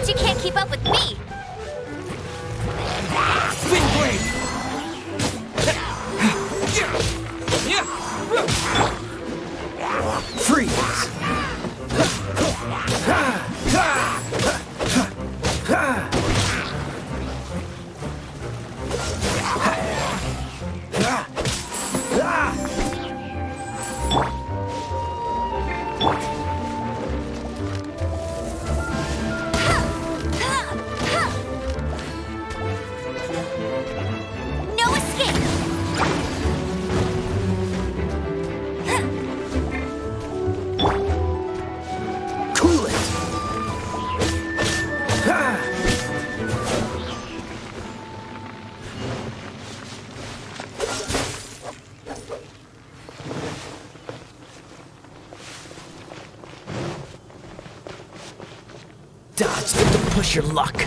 Bet you can't keep up with me! Wind blade! Freeze! No escape! Cool it! Dodge, get to push your luck.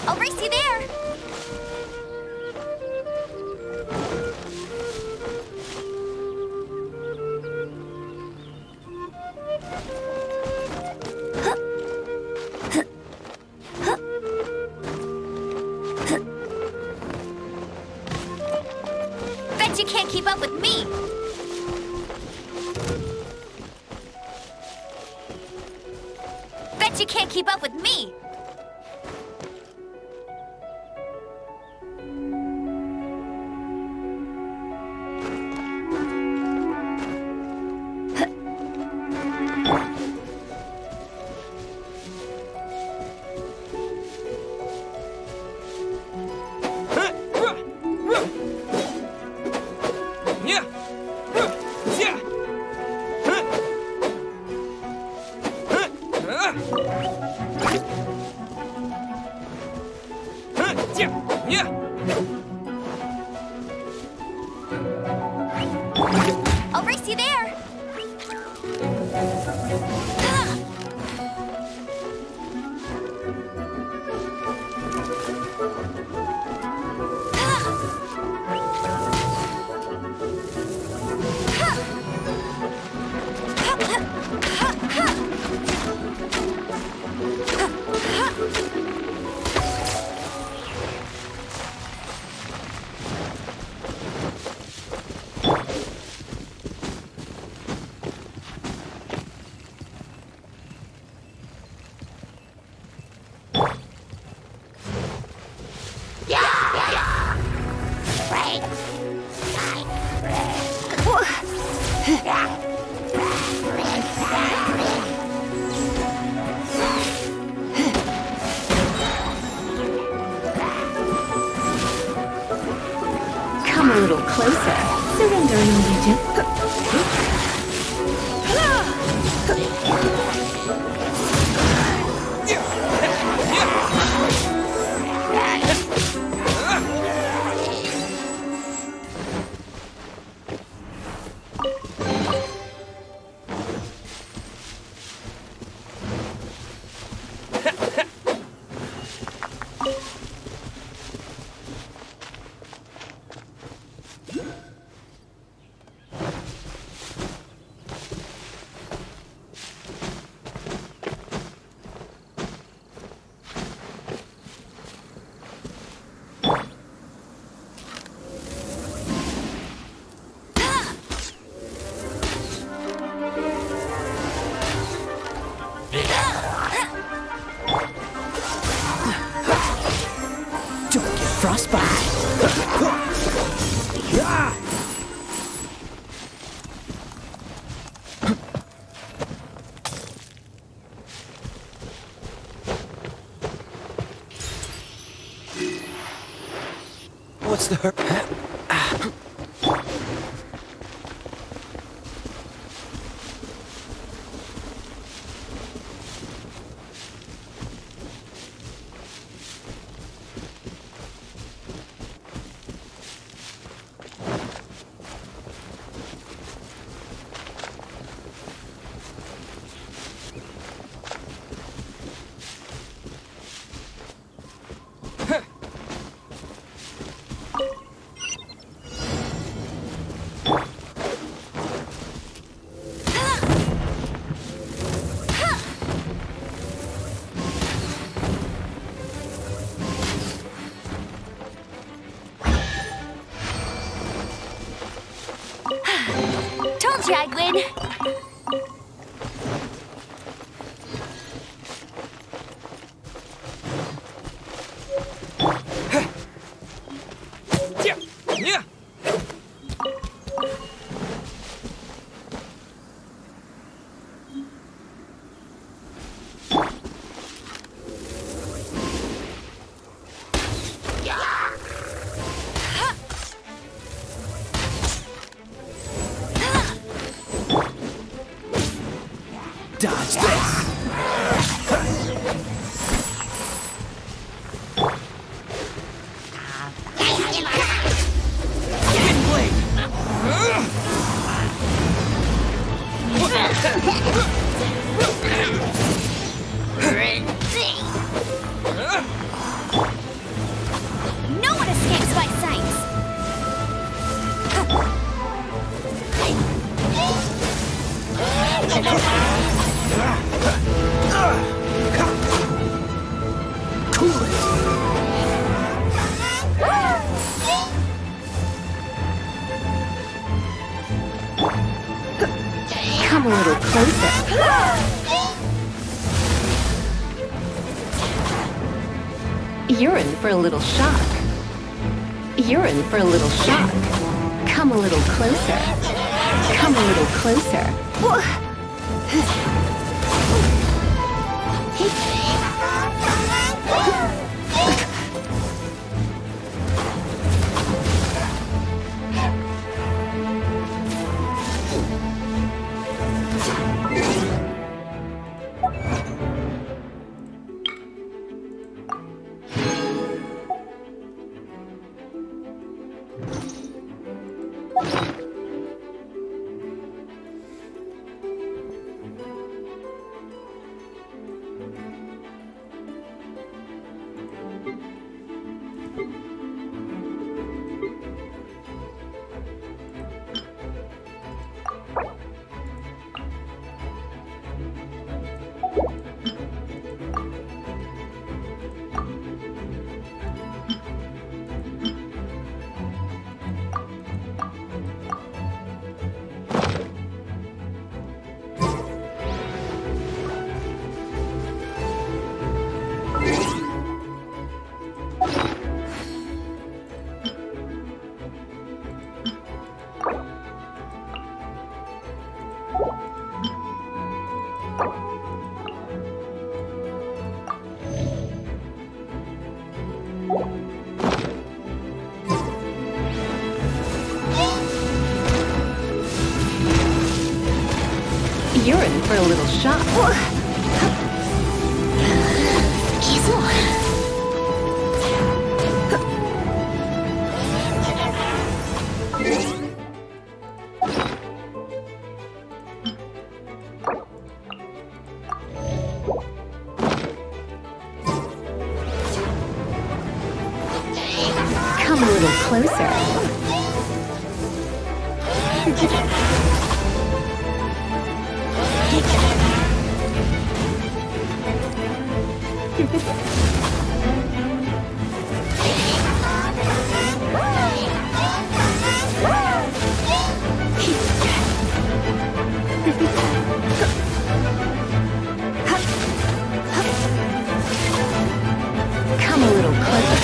I'll race you there! Bet you can't keep up with me! Bet you can't keep up with me! I'll race you there! Come a little closer. Surrender your allegiance. Frostbite. What's the hurt? told you I'd win. Dodge this! Spin blade! No one escapes my sights. Cool it! Come a little closer. You're in for a little shock. You're in for a little shock. Come a little closer. Come a little closer. You're in for a little shock. Come a little closer. Come a little closer.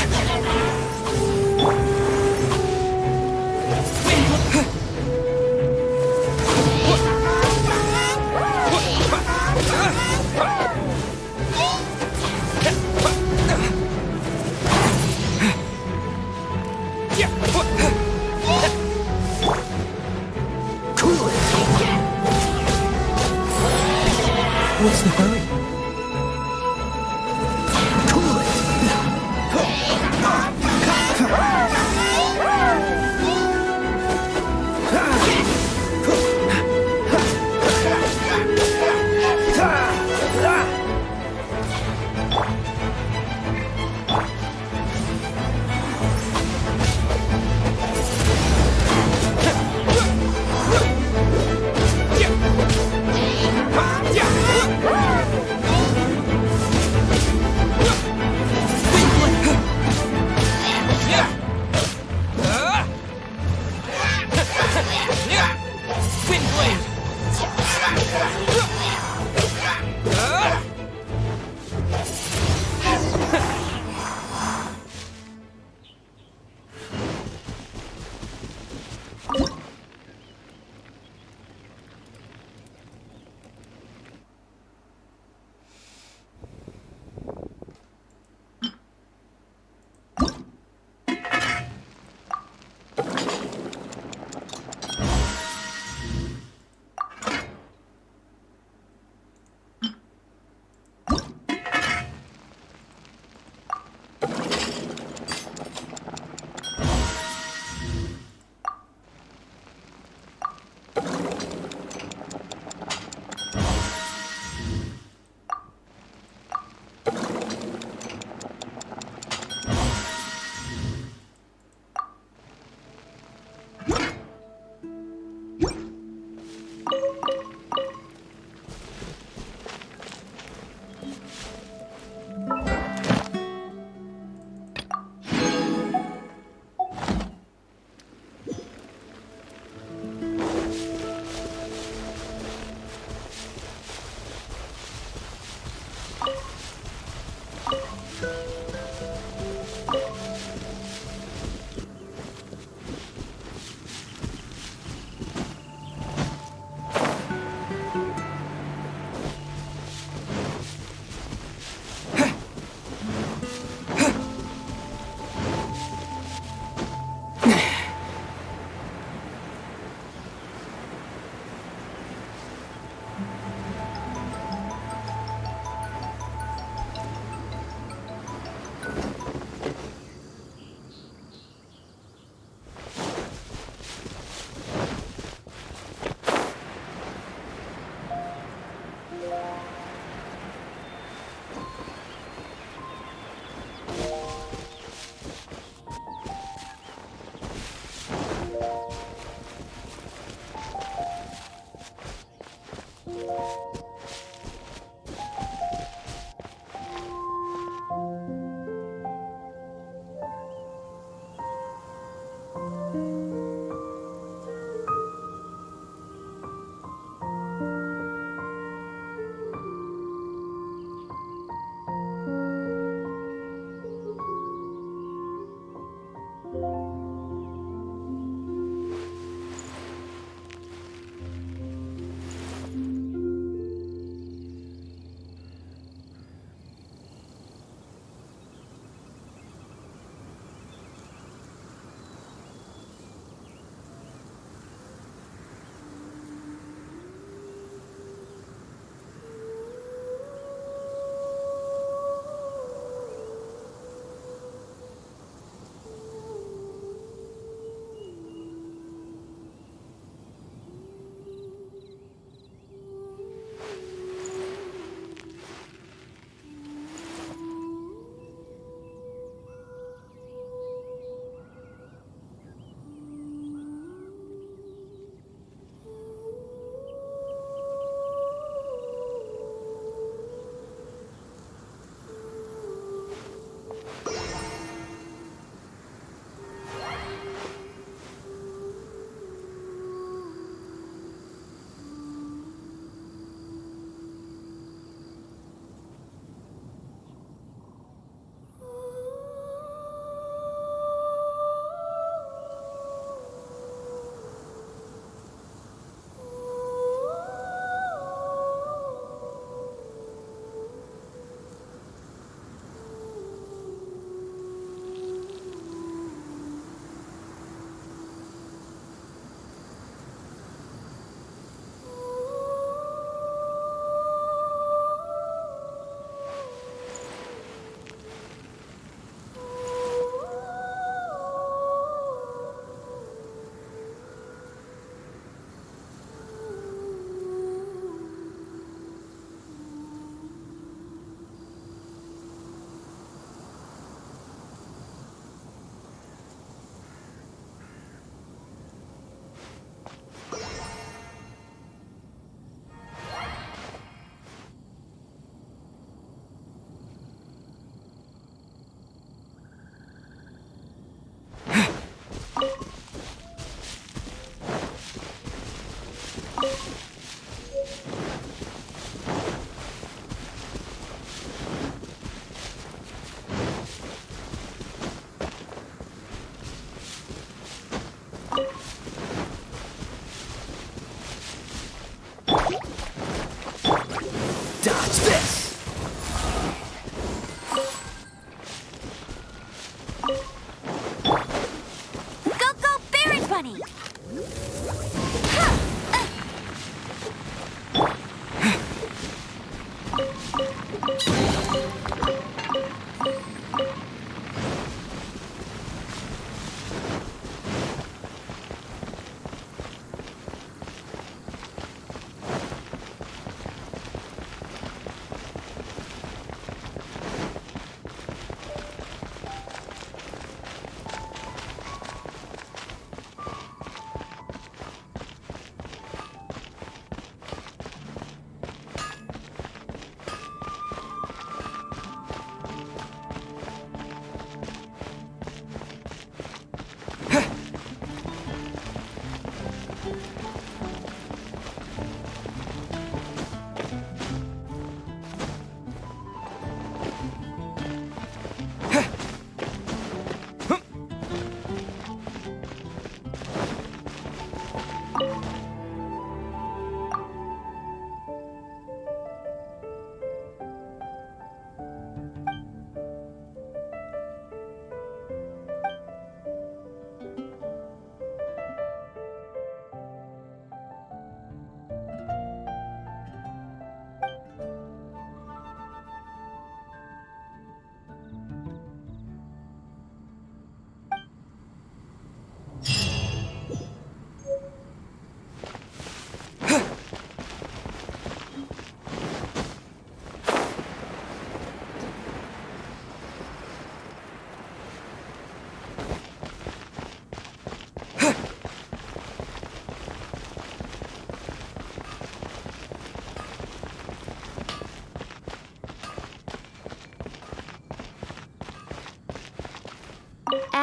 What's the hurry? Cool it!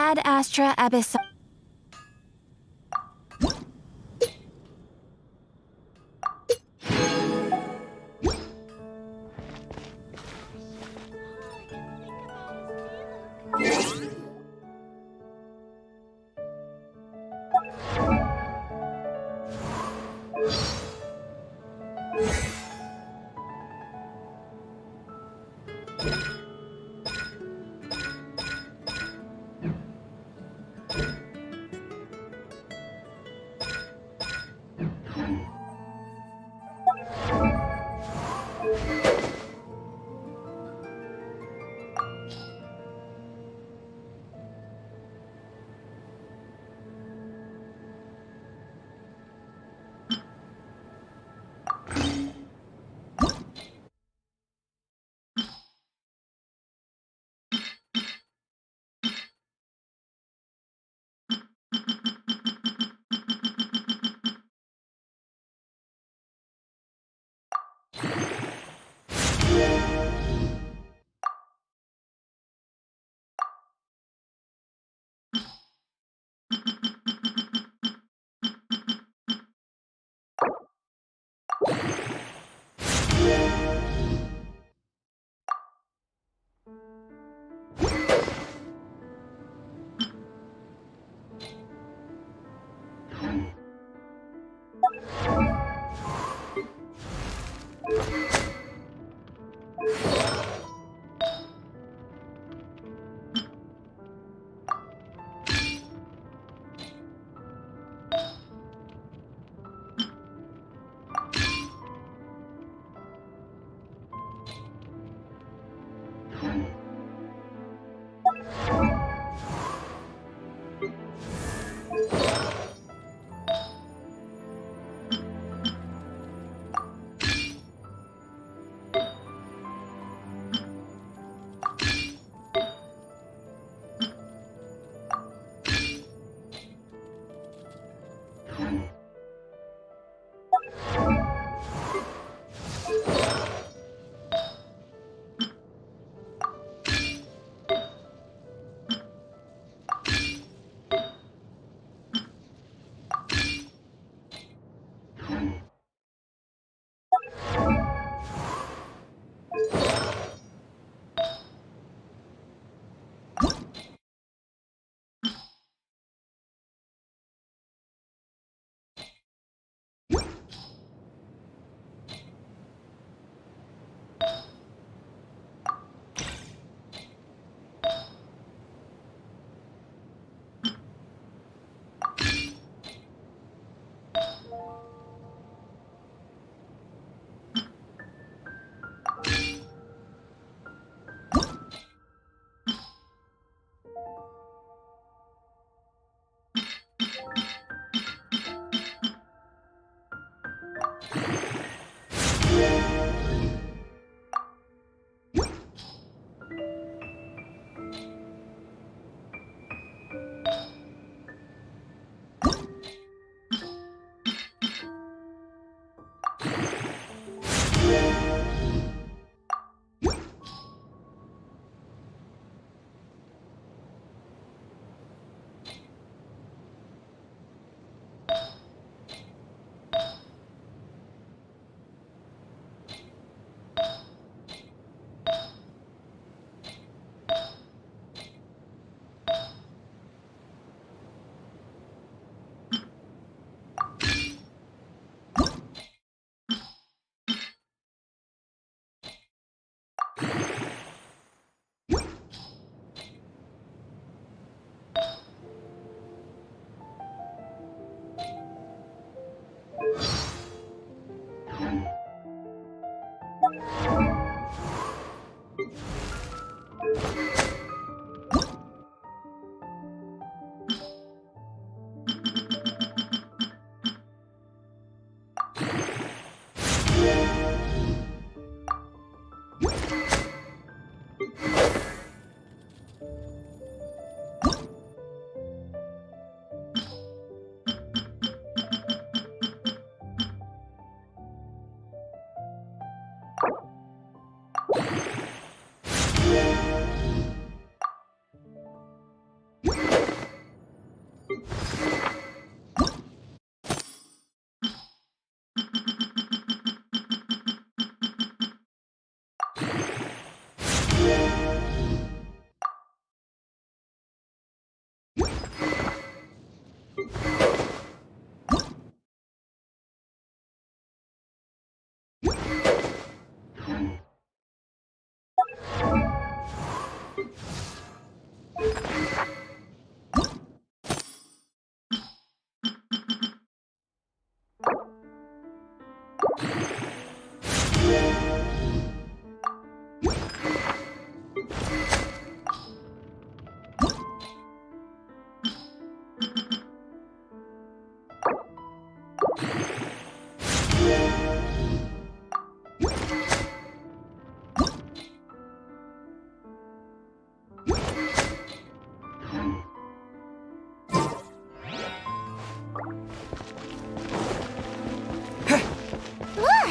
Ad Astra Abyss.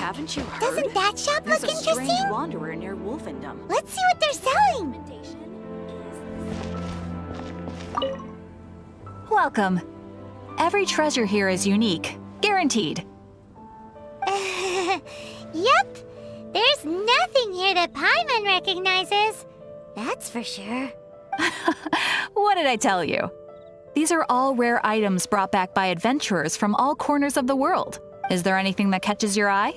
Haven't you heard? Doesn't that shop There's look a strange interesting? wanderer near Wolfendom. Let's see what they're selling. Welcome. Every treasure here is unique. Guaranteed. Yep. There's nothing here that Paimon recognizes. That's for sure. What did I tell you? These are all rare items brought back by adventurers from all corners of the world. Is there anything that catches your eye?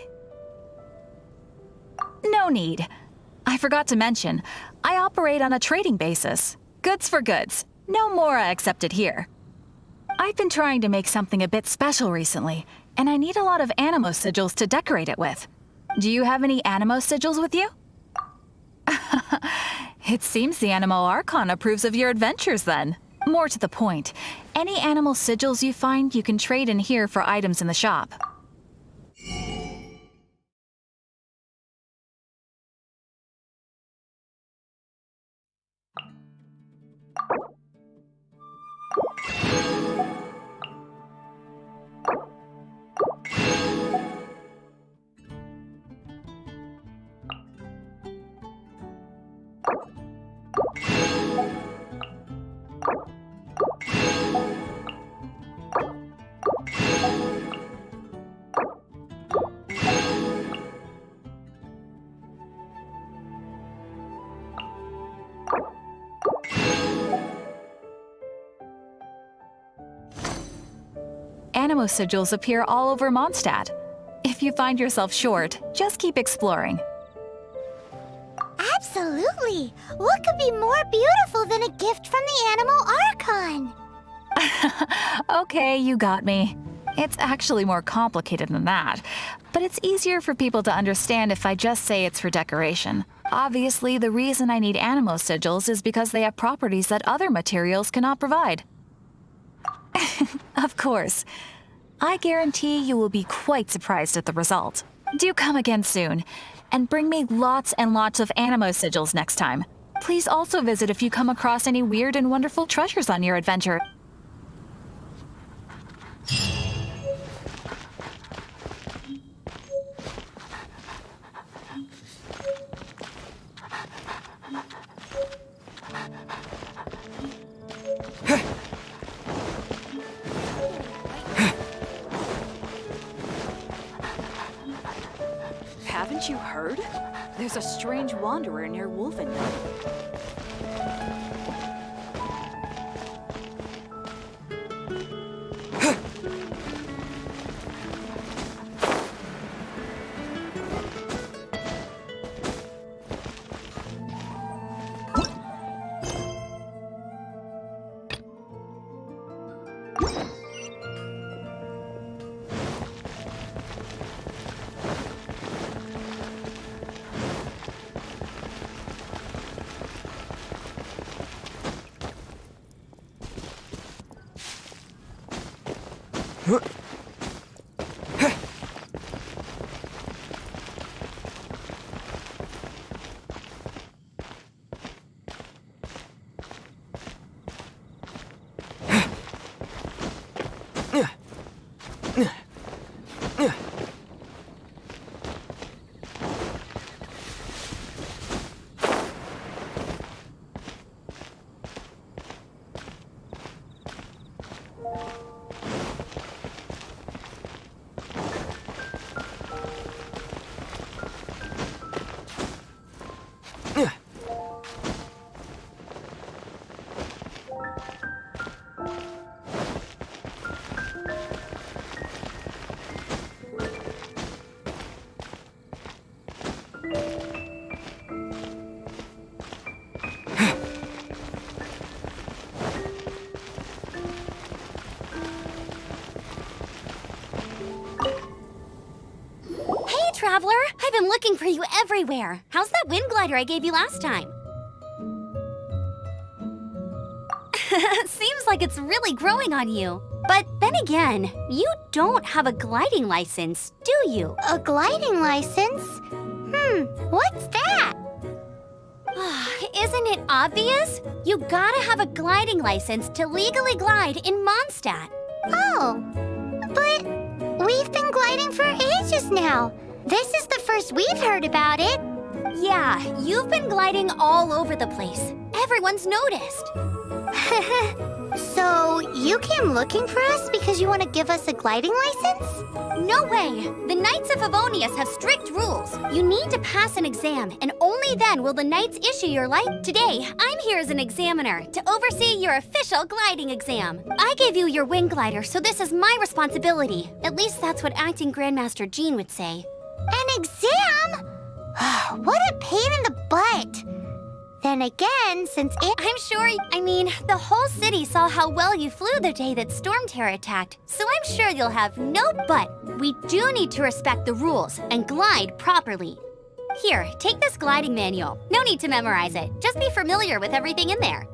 No need. I forgot to mention, I operate on a trading basis. Goods for goods. No mora accepted here. I've been trying to make something a bit special recently, and I need a lot of animo sigils to decorate it with. Do you have any animo sigils with you? It seems the Animo Archon approves of your adventures then. More to the point, any animal sigils you find you can trade in here for items in the shop. Animo sigils appear all over Mondstadt. If you find yourself short, just keep exploring. Absolutely. What could be more beautiful than a gift from the Animal Archon? Okay, you got me. It's actually more complicated than that, but it's easier for people to understand if I just say it's for decoration. Obviously, the reason I need animo sigils is because they have properties that other materials cannot provide. Of course. I guarantee you will be quite surprised at the result. Do come again soon, and bring me lots and lots of animo sigils next time. Please also visit if you come across any weird and wonderful treasures on your adventure. Haven't you heard? There's a strange wanderer near Wolfendom. Traveler, I've been looking for you everywhere. How's that wind glider I gave you last time? Seems like it's really growing on you. But then again, you don't have a gliding license, do you? A gliding license? What's that? Isn't it obvious? You gotta have a gliding license to legally glide in Mondstadt. Oh, but we've been gliding for ages now. This is the first we've heard about it. Yeah, you've been gliding all over the place. Everyone's noticed. So, you came looking for us because you want to give us a gliding license? No way! The Knights of Favonius have strict rules. You need to pass an exam, and only then will the Knights issue your license. Today, I'm here as an examiner to oversee your official gliding exam. I gave you your wing glider, so this is my responsibility. At least that's what Acting Grandmaster Jean would say. An exam? What a pain in the butt. Then again, since I'm sure, the whole city saw how well you flew the day that Storm Terror attacked, so I'm sure you'll have no but. We do need to respect the rules and glide properly. Here, take this gliding manual. No need to memorize it, just be familiar with everything in there.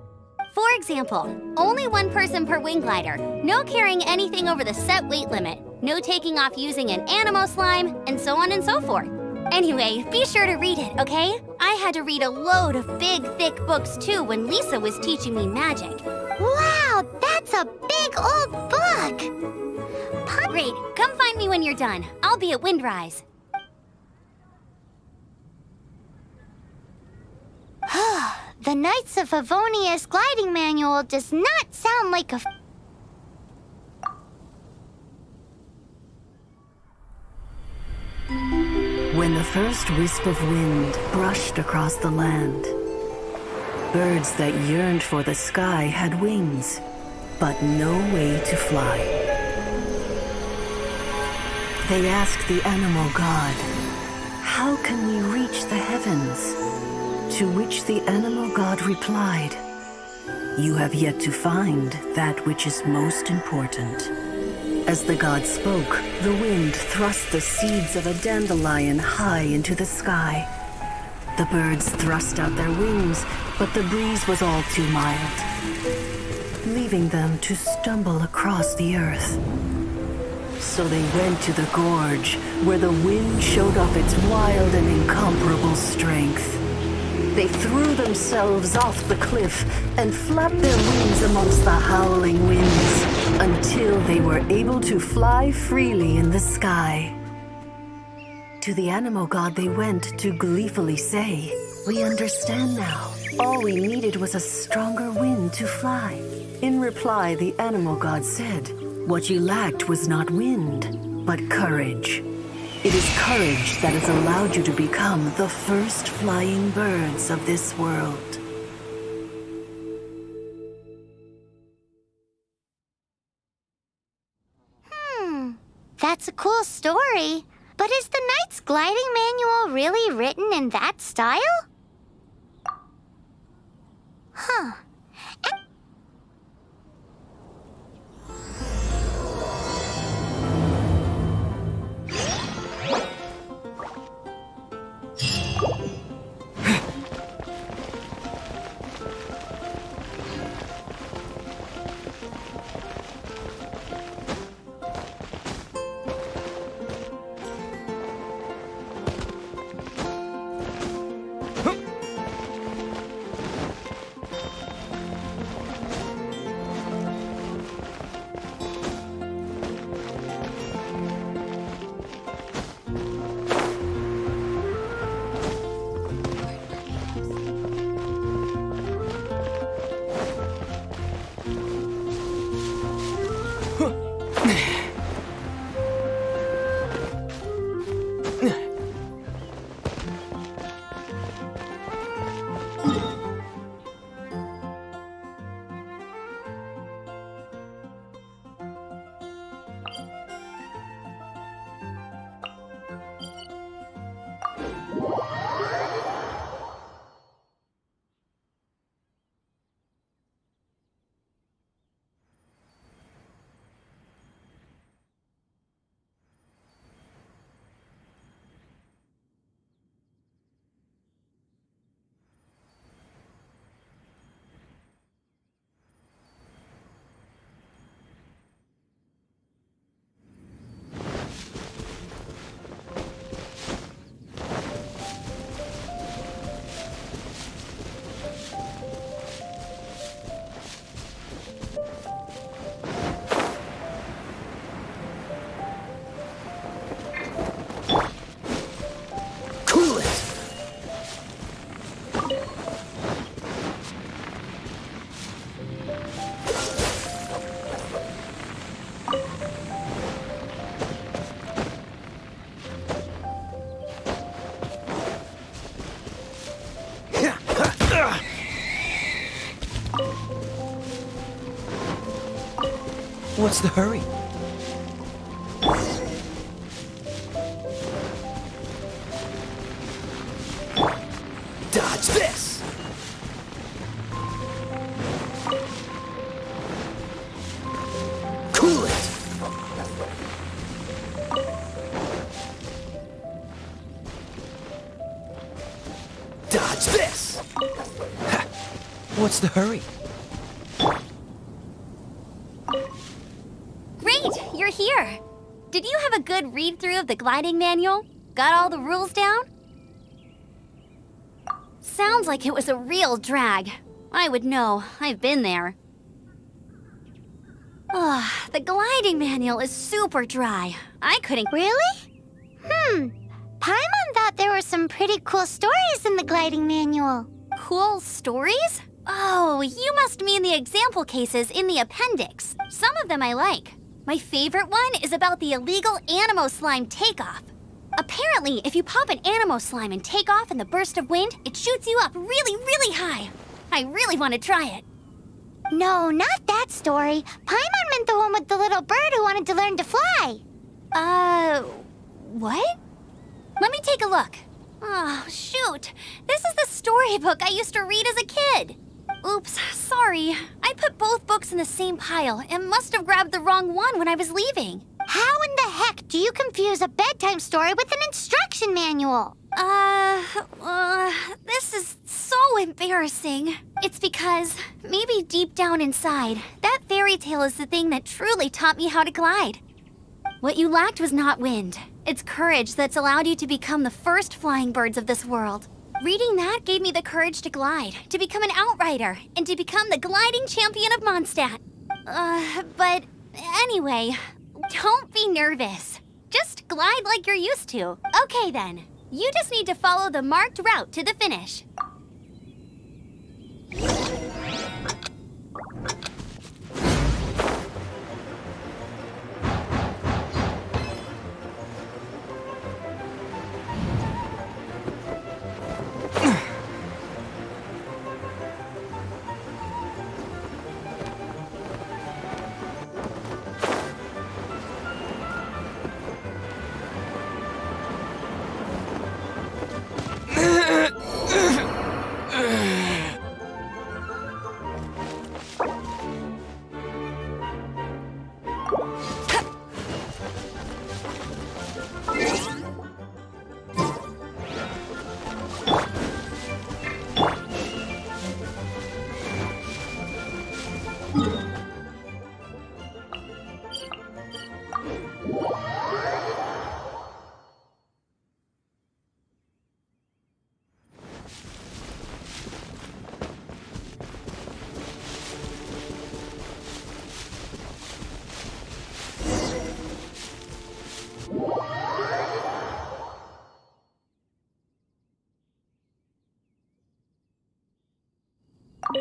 For example, only one person per wing glider, no carrying anything over the set weight limit, no taking off using an animo slime, and so on and so forth. Anyway, be sure to read it, okay? I had to read a load of big, thick books too when Lisa was teaching me magic. Wow, that's a big old book! Great, come find me when you're done. I'll be at Windrise. The Knights of Favonius gliding manual does not sound like a... When the first wisp of wind brushed across the land, birds that yearned for the sky had wings, but no way to fly. They asked the animal god, "How can we reach the heavens?" To which the animal god replied, "You have yet to find that which is most important." As the god spoke, the wind thrust the seeds of a dandelion high into the sky. The birds thrust out their wings, but the breeze was all too mild, leaving them to stumble across the earth. So they went to the gorge, where the wind showed off its wild and incomparable strength. They threw themselves off the cliff and flapped their wings amongst the howling winds until they were able to fly freely in the sky. To the animal god they went to gleefully say, "We understand now. All we needed was a stronger wind to fly." In reply, the animal god said, "What you lacked was not wind, but courage. It is courage that has allowed you to become the first flying birds of this world." That's a cool story. But is the Knight's gliding manual really written in that style? Huh. What's the hurry? Dodge this! Cool it! Dodge this! Ha! What's the hurry? Great, you're here. Did you have a good read-through of the gliding manual? Got all the rules down? Sounds like it was a real drag. I would know. I've been there. Ugh, the gliding manual is super dry. I couldn't... Really? Paimon thought there were some pretty cool stories in the gliding manual. Cool stories? Oh, you must mean the example cases in the appendix. Some of them I like. My favorite one is about the illegal Animo slime takeoff. Apparently, if you pop an Animo slime and take off in the burst of wind, it shoots you up really, really high. I really want to try it. No, not that story. Paimon meant the one with the little bird who wanted to learn to fly. What? Let me take a look. Oh, shoot. This is the storybook I used to read as a kid. Oops, sorry. I put both books in the same pile and must have grabbed the wrong one when I was leaving. How in the heck do you confuse a bedtime story with an instruction manual? This is so embarrassing. It's because, maybe deep down inside, that fairy tale is the thing that truly taught me how to glide. What you lacked was not wind. It's courage that's allowed you to become the first flying birds of this world. Reading that gave me the courage to glide, to become an outrider, and to become the gliding champion of Mondstadt. But anyway, don't be nervous. Just glide like you're used to. Okay then, you just need to follow the marked route to the finish.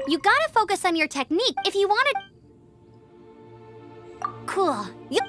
You gotta focus on your technique if you want to... Cool. It!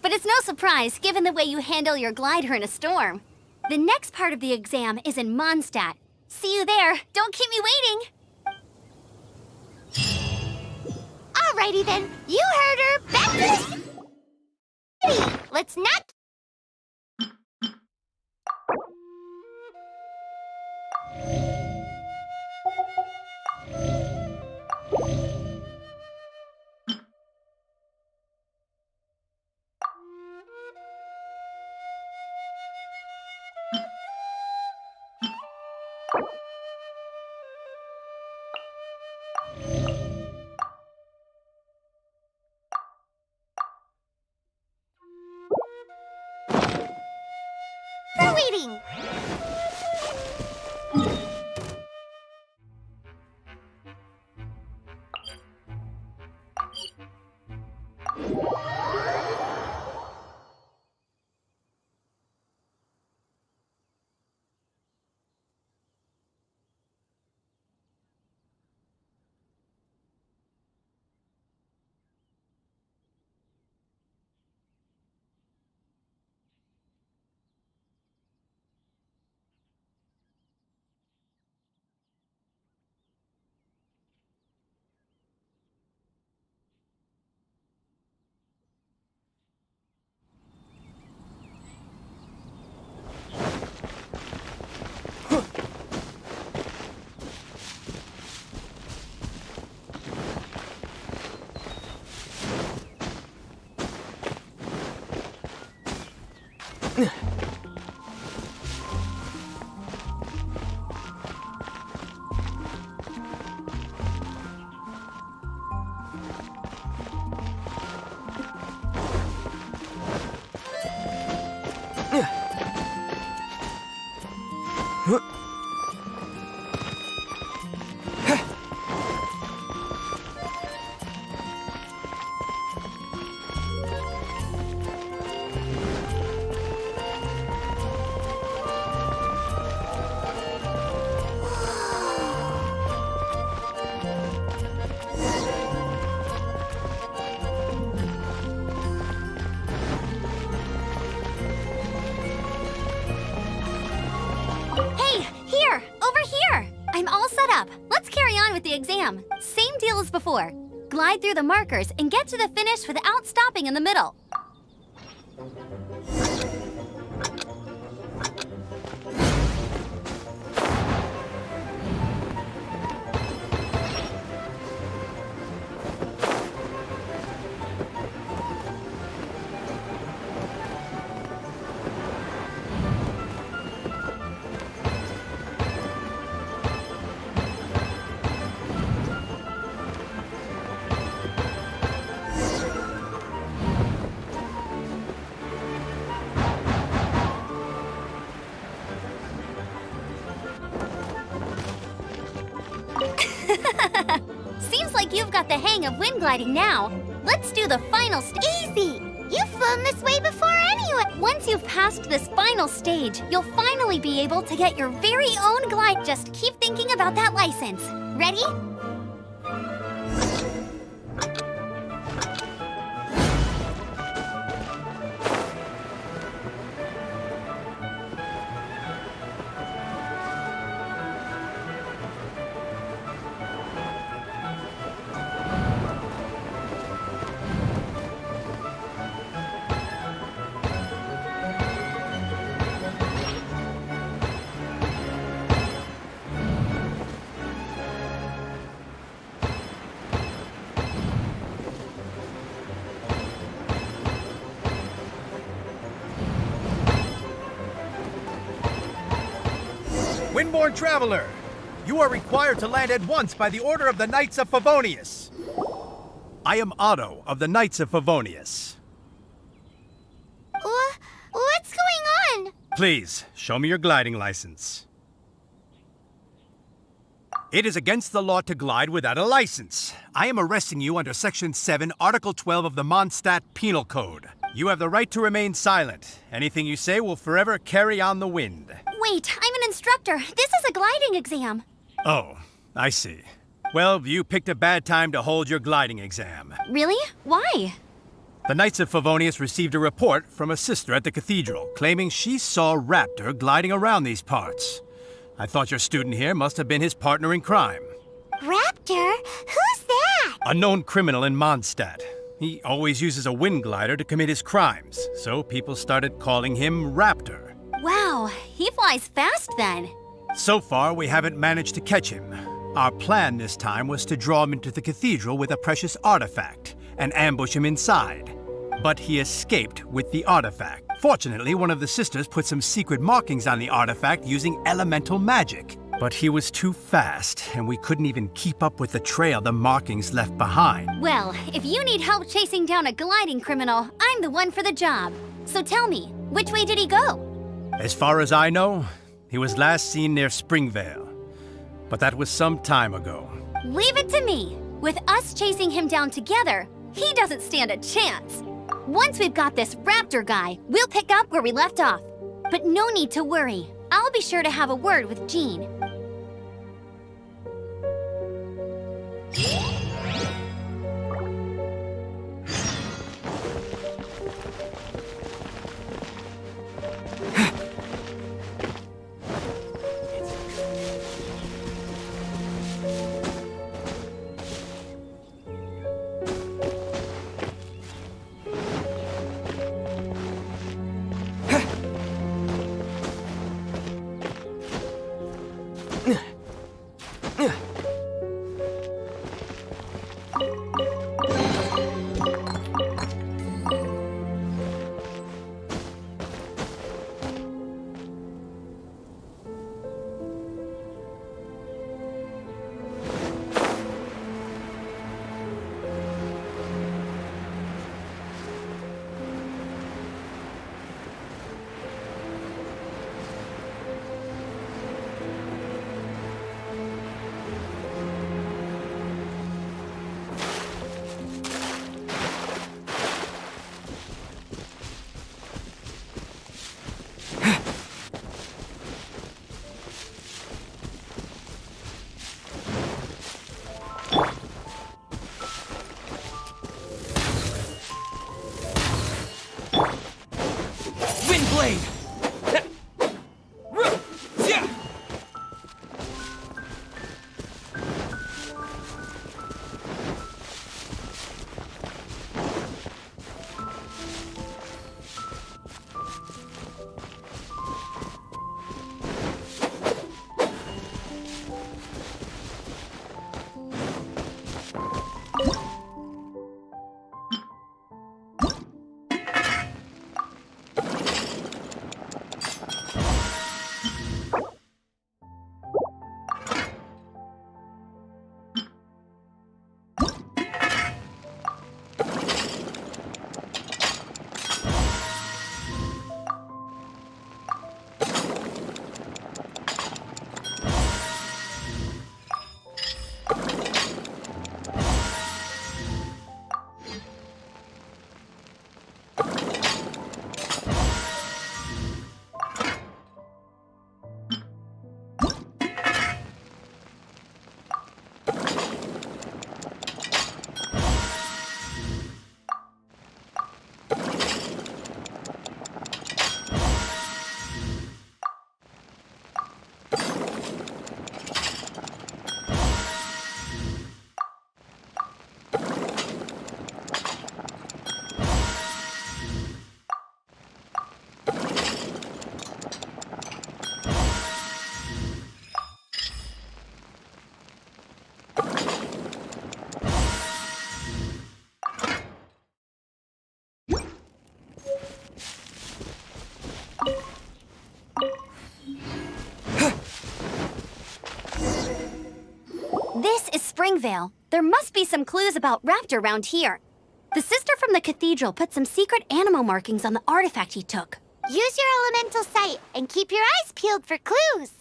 But it's no surprise, given the way you handle your glider in a storm. The next part of the exam is in Mondstadt. See you there. Don't keep me waiting. Alrighty then, you heard her. Back to the city. Let's not... gliding! Hey, here! Over here! I'm all set up. Let's carry on with the exam. Same deal as before. Glide through the markers and get to the finish without stopping in the middle. Seems like you've got the hang of wind gliding now. Let's do the final Easy! You've flown this way before anyway! Once you've passed this final stage, you'll finally be able to get your very own glide. Just keep thinking about that license. Ready? Windborne traveler, you are required to land at once by the order of the Knights of Favonius. I am Otto of the Knights of Favonius. What's going on? Please, show me your gliding license. It is against the law to glide without a license. I am arresting you under Section 7, Article 12 of the Mondstadt Penal Code. You have the right to remain silent. Anything you say will forever carry on the wind. Wait, I'm an instructor. This is a gliding exam. Oh, I see. Well, you picked a bad time to hold your gliding exam. Really? Why? The Knights of Favonius received a report from a sister at the cathedral claiming she saw Raptor gliding around these parts. I thought your student here must have been his partner in crime. Raptor? Who's that? A known criminal in Mondstadt. He always uses a wind glider to commit his crimes, so people started calling him Raptor. Wow, he flies fast then. So far, we haven't managed to catch him. Our plan this time was to draw him into the cathedral with a precious artifact and ambush him inside. But he escaped with the artifact. Fortunately, one of the sisters put some secret markings on the artifact using elemental magic. But he was too fast, and we couldn't even keep up with the trail the markings left behind. Well, if you need help chasing down a gliding criminal, I'm the one for the job. So tell me, which way did he go? As far as I know, he was last seen near Springvale. But that was some time ago. Leave it to me. With us chasing him down together, he doesn't stand a chance. Once we've got this raptor guy, we'll pick up where we left off. But no need to worry. I'll be sure to have a word with Jean. This is Springvale. There must be some clues about Raptor around here. The sister from the cathedral put some secret animal markings on the artifact he took. Use your elemental sight and keep your eyes peeled for clues.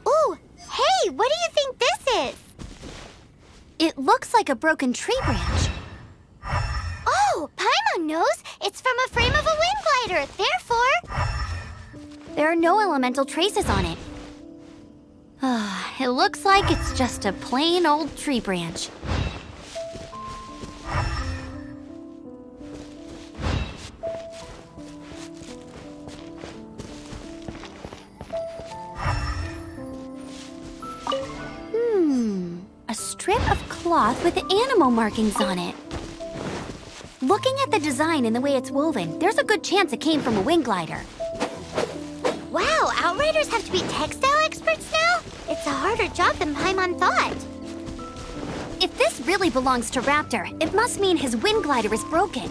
Ooh, hey, what do you think this is? It looks like a broken tree branch. Oh, Paimon knows. It's from a frame of a wind glider. Therefore, there are no elemental traces on it. It looks like it's just a plain old tree branch. A strip of cloth with animal markings on it. Looking at the design and the way it's woven, there's a good chance it came from a wind glider. wow, Outriders have to be textile experts now? It's a harder job than Paimon thought. If this really belongs to Raptor, it must mean his wind glider is broken.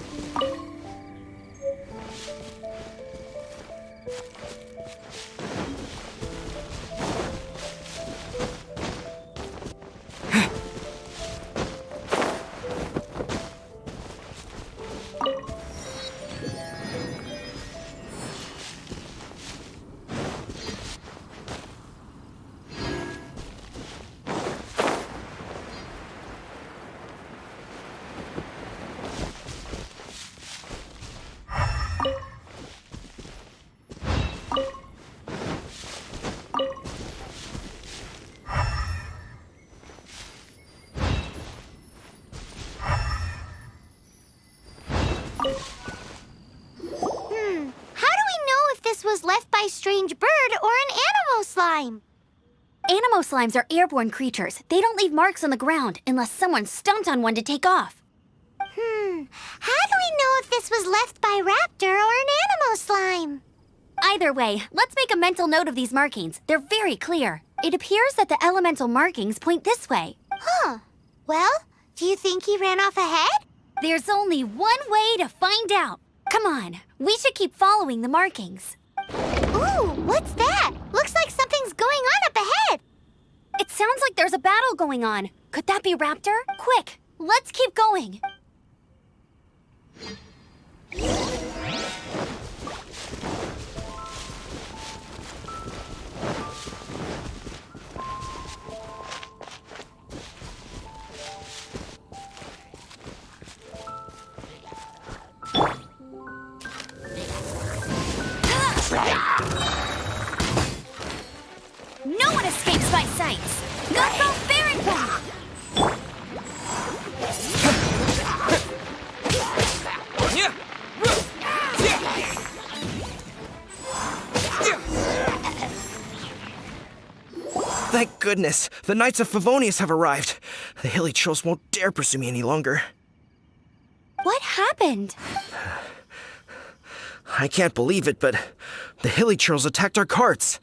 was left by strange bird or an animal slime. Animo slimes are airborne creatures. They don't leave marks on the ground unless someone stomped on one to take off. How do we know if this was left by raptor or an animal slime? Either way, let's make a mental note of these markings. They're very clear. It appears that the elemental markings point this way. Huh. Well, do you think he ran off ahead? There's only one way to find out. Come on, we should keep following the markings. Ooh, what's that? Looks like something's going on up ahead. It sounds like there's a battle going on. Could that be Raptor? Quick, let's keep going. No one escapes my sights. Go, go, Baron Bomb! Thank goodness, the Knights of Favonius have arrived. The hilly trolls won't dare pursue me any longer. What happened? I can't believe it, but the hilly trolls attacked our carts.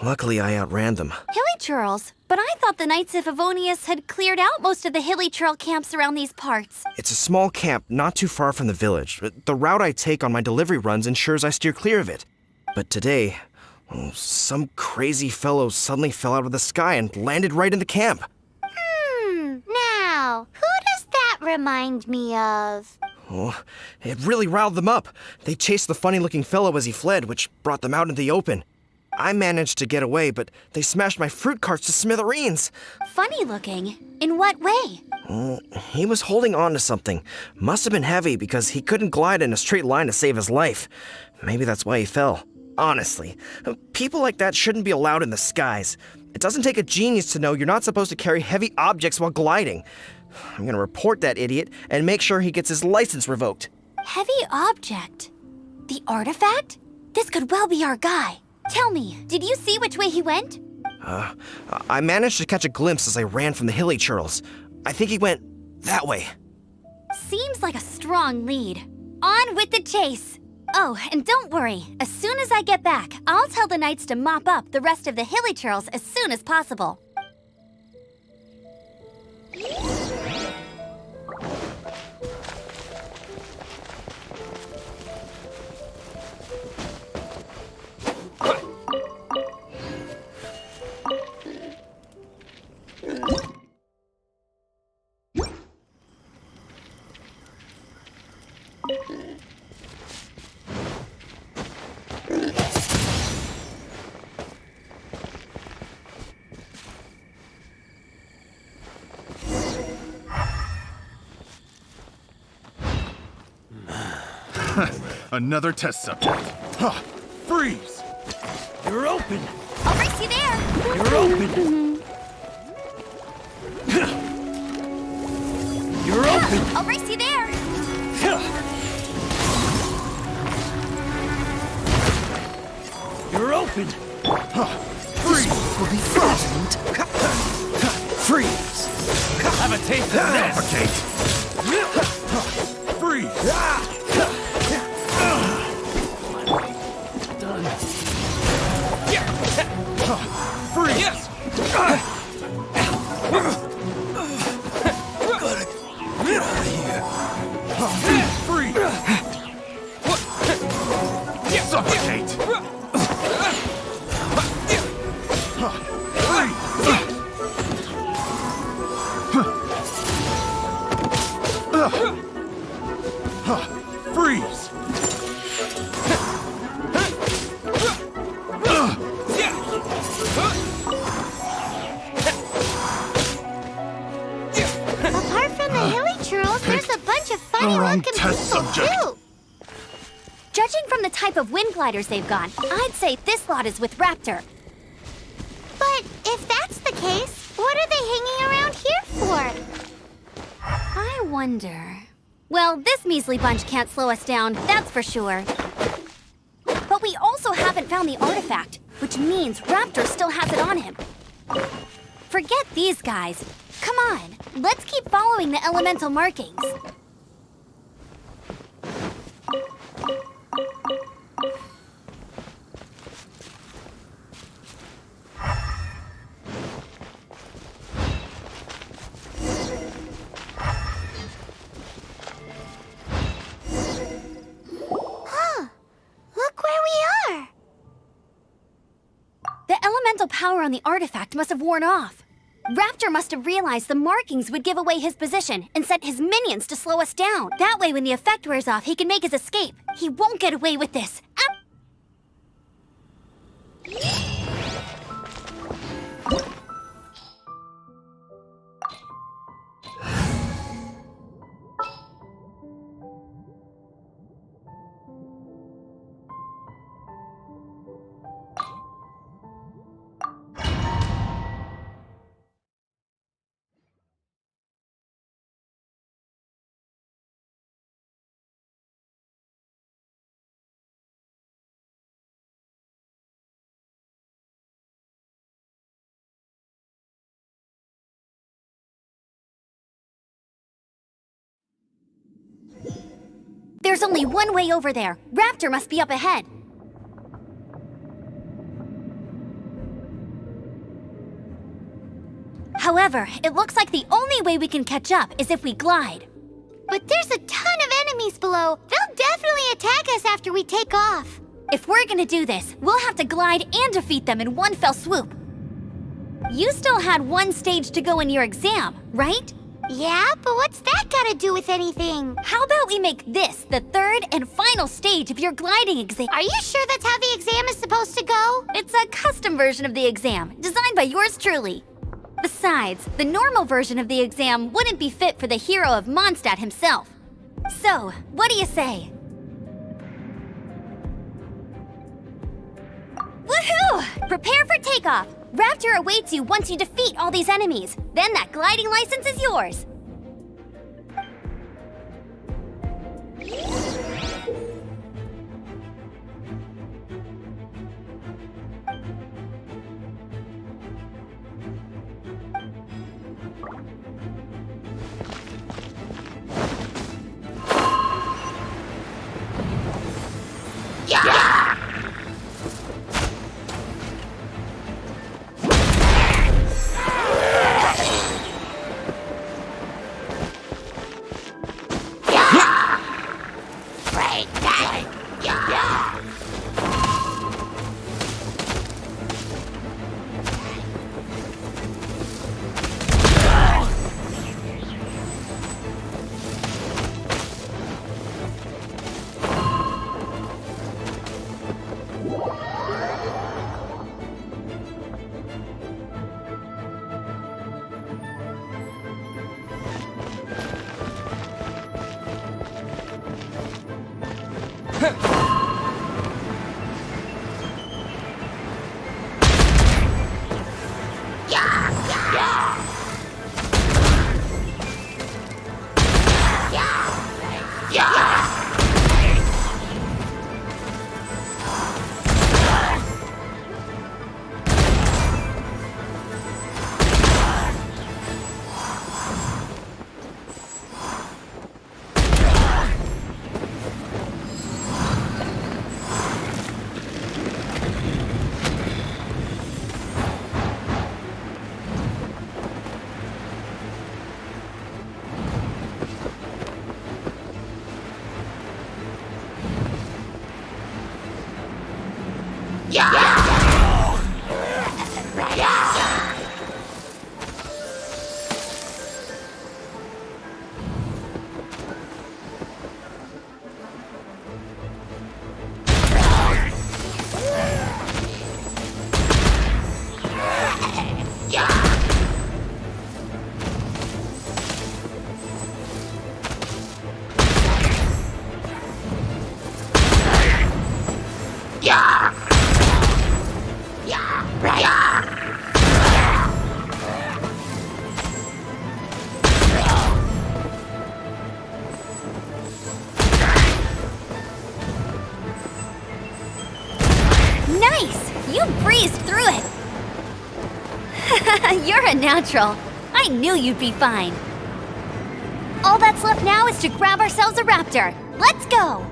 Luckily, I outran them. Hilly Churls? But I thought the Knights of Favonius had cleared out most of the hilly trail camps around these parts. It's a small camp not too far from the village. The route I take on my delivery runs ensures I steer clear of it. But today, some crazy fellow suddenly fell out of the sky and landed right in the camp. Now, who does that remind me of? Oh, it really riled them up. They chased the funny-looking fellow as he fled, which brought them out into the open. I managed to get away, but they smashed my fruit carts to smithereens. Funny looking? In what way? He was holding on to something. Must have been heavy because he couldn't glide in a straight line to save his life. Maybe that's why he fell. Honestly, people like that shouldn't be allowed in the skies. It doesn't take a genius to know you're not supposed to carry heavy objects while gliding. I'm gonna report that idiot and make sure he gets his license revoked. Heavy object? The artifact? This could well be our guy. Tell me, did you see which way he went? I managed to catch a glimpse as I ran from the hilly churls. I think he went that way. Seems like a strong lead. On with the chase! Oh, and don't worry. As soon as I get back, I'll tell the knights to mop up the rest of the hilly churls as soon as possible. Another test subject. Huh. Freeze! You're open! I'll race you there! You're open! You're open! I'll race you there! You're open! Freeze! Will be frightened. Freeze! Have a taste of this! Suffocate! Freeze! Done. Freeze! Yes! Gotta get out of here. Freeze! Suffocate! Freeze! Apart from the hilly churls, there's a bunch of funny-looking people, too. Judging from the type of wind gliders they've got, I'd say this lot is with Raptor. But if that's the case, what are they hanging around here for? I wonder... Well, this measly bunch can't slow us down, that's for sure. But haven't found the artifact, which means Raptor still has it on him. Forget these guys. Come on, let's keep following the elemental markings. Look where we are! The elemental power on the artifact must have worn off. Raptor must have realized the markings would give away his position and sent his minions to slow us down. That way, when the effect wears off, he can make his escape. He won't get away with this. There's only one way over there. Raptor must be up ahead. However, it looks like the only way we can catch up is if we glide. But there's a ton of enemies below. They'll definitely attack us after we take off. If we're gonna do this, we'll have to glide and defeat them in one fell swoop. You still had one stage to go in your exam, right? Yeah, but what's that got to do with anything? How about we make this the third and final stage of your gliding exam? Are you sure that's how the exam is supposed to go? It's a custom version of the exam, designed by yours truly. Besides, the normal version of the exam wouldn't be fit for the hero of Mondstadt himself. So, what do you say? Woohoo! Prepare for takeoff! Raptor awaits you once you defeat all these enemies. Then that gliding license is yours. natural. I knew you'd be fine. All that's left now is to grab ourselves a raptor. Let's go!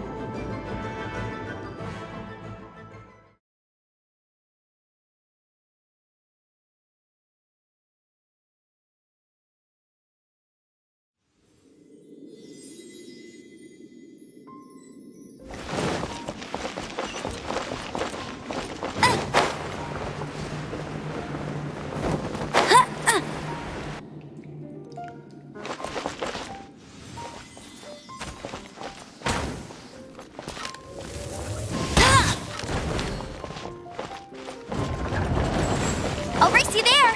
I'll race you there!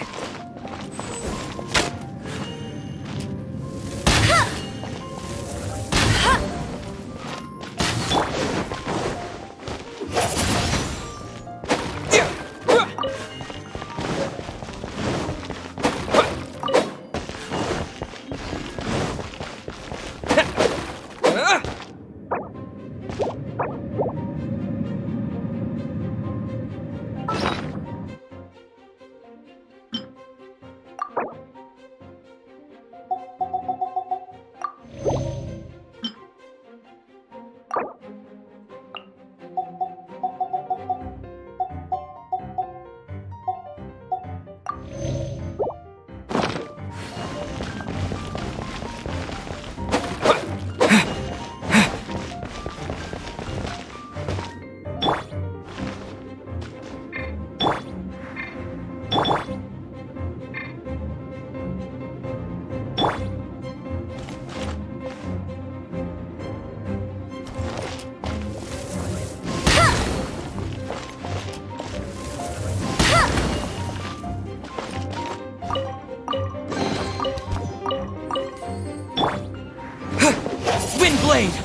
Windblade!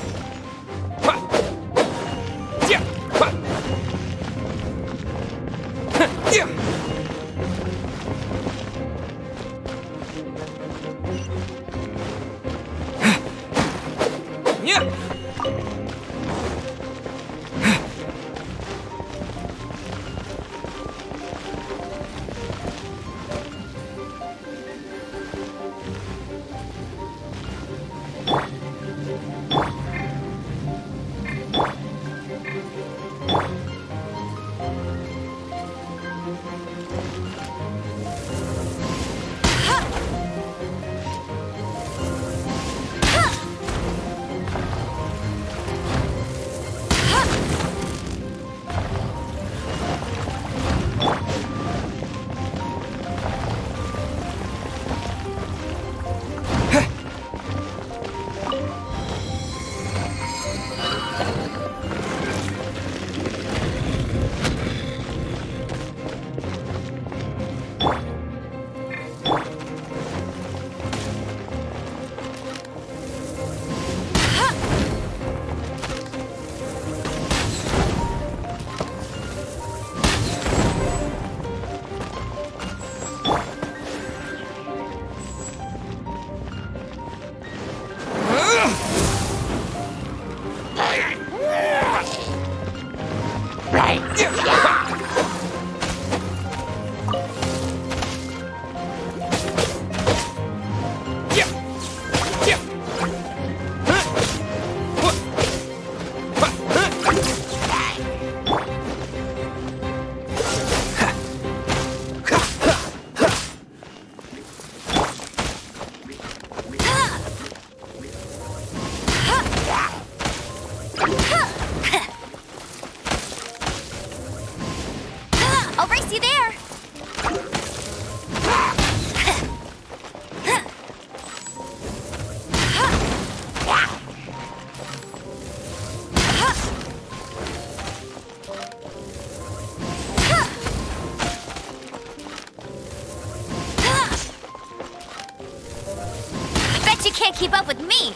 I'll race you there! Bet you can't keep up with me!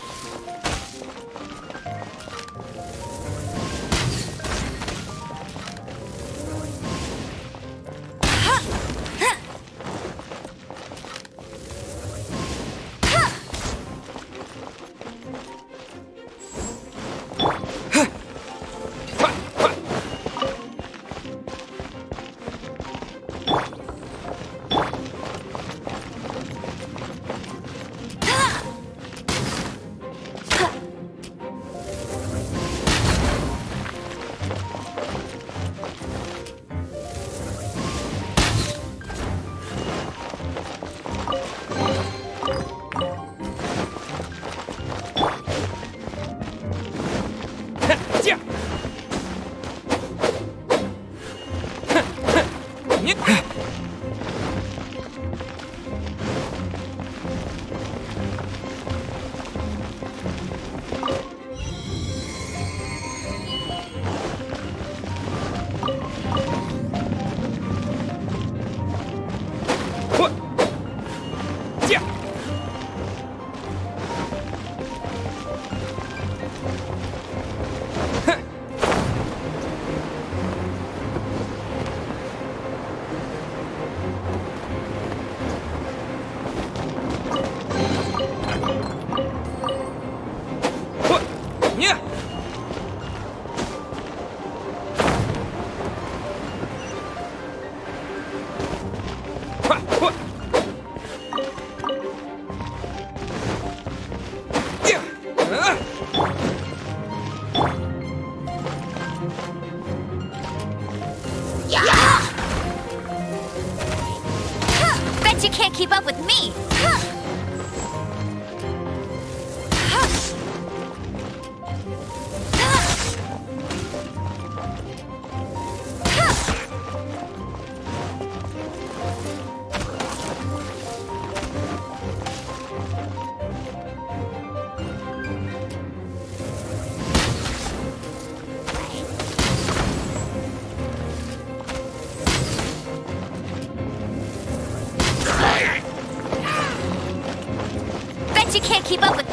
Bet you can't keep up with...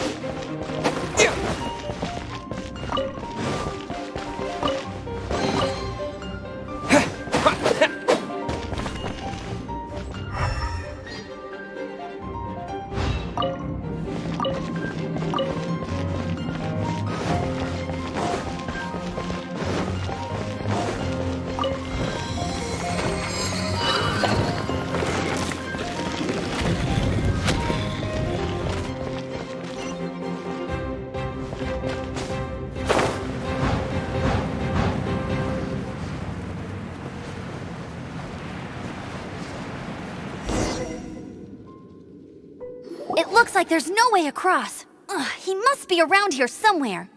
It looks like there's no way across. Ugh, he must be around here somewhere.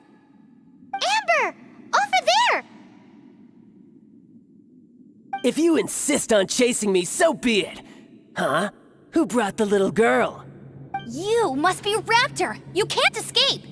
Amber! Over there! If you insist on chasing me, so be it. Huh? Who brought the little girl? You must be Raptor! You can't escape!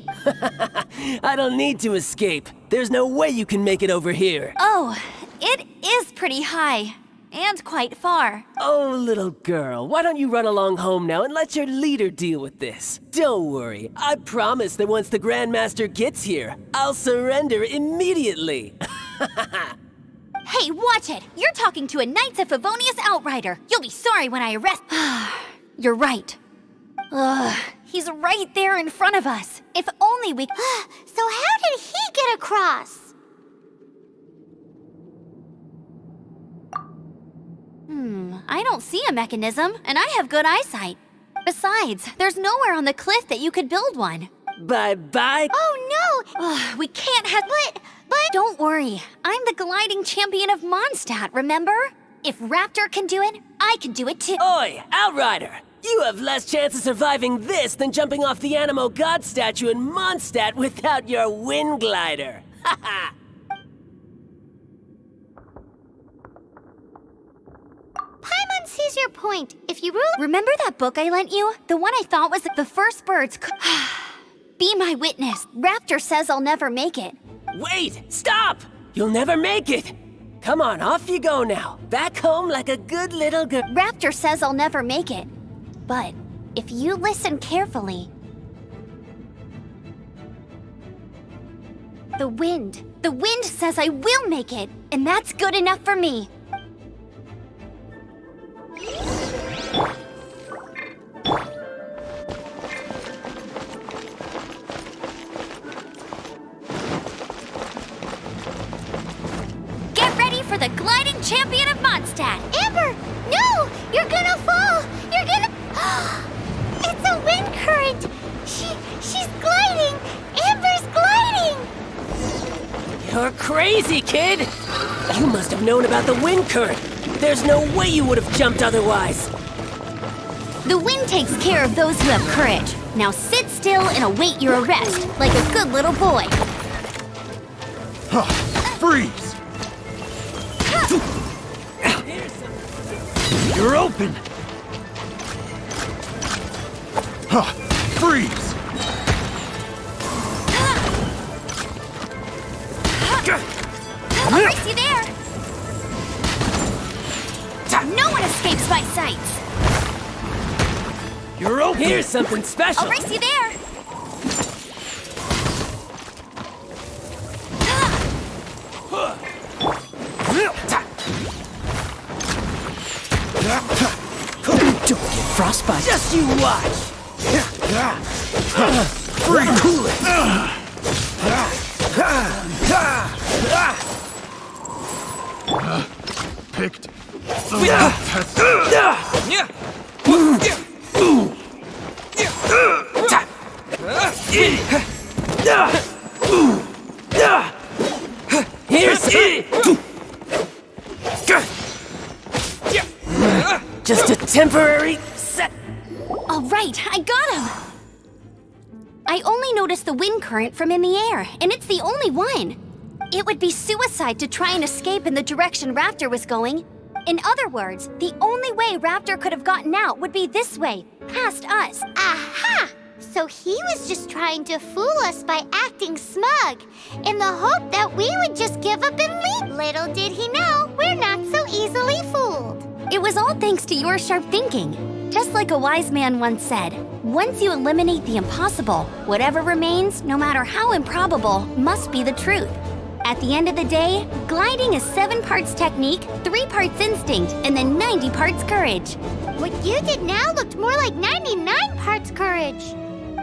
I don't need to escape. There's no way you can make it over here. Oh, it is pretty high. And quite far. Oh, little girl, why don't you run along home now and let your leader deal with this? Don't worry, I promise that once the Grandmaster gets here, I'll surrender immediately. Hey, watch it! You're talking to a Knights of Favonius outrider. You'll be sorry when I arrest... You're right. Ugh, he's right there in front of us. If only we... So how did he get across? I don't see a mechanism, and I have good eyesight. Besides, there's nowhere on the cliff that you could build one. Bye-bye. Oh no! We can't have... But... Don't worry, I'm the gliding champion of Mondstadt, remember? If Raptor can do it, I can do it too. Oi, Outrider! You have less chance of surviving this than jumping off the Animo God statue in Mondstadt without your wind glider. Haha! Paimon sees your point. If you rule... Remember that book I lent you? The one I thought was the first birds could... Be my witness. Raptor says I'll never make it. Wait! Stop! You'll never make it! Come on, off you go now. Back home like a good little girl. Raptor says I'll never make it. But if you listen carefully... The wind says I will make it, and that's good enough for me. Get ready for the gliding champion of Mondstadt. Amber! No! You're gonna fall! You're gonna... It's a wind current! She's gliding! Amber's gliding! You're crazy, kid! You must have known about the wind current. There's no way you would have jumped otherwise. The wind takes care of those who have courage. Now sit still and await your arrest, like a good little boy. Freeze! You're open! Freeze! I'll race you there! No one escapes my sights! You're open! Here's something special! I'll race you there! Don't get frostbite! Just you watch! Freeze! Cool it! Picked. Here's it! Just a temporary set. All right, I got him! I only noticed the wind current from in the air, and it's the only one. It would be suicide to try and escape in the direction Raptor was going. In other words, the only way Raptor could have gotten out would be this way, past us. Aha! So he was just trying to fool us by acting smug, in the hope that we would just give up and leave. Little did he know, we're not so easily fooled. It was all thanks to your sharp thinking. Just like a wise man once said, once you eliminate the impossible, whatever remains, no matter how improbable, must be the truth. At the end of the day, gliding is 7 parts technique, 3 parts instinct, and then 90 parts courage. What you did now looked more like 99 parts courage.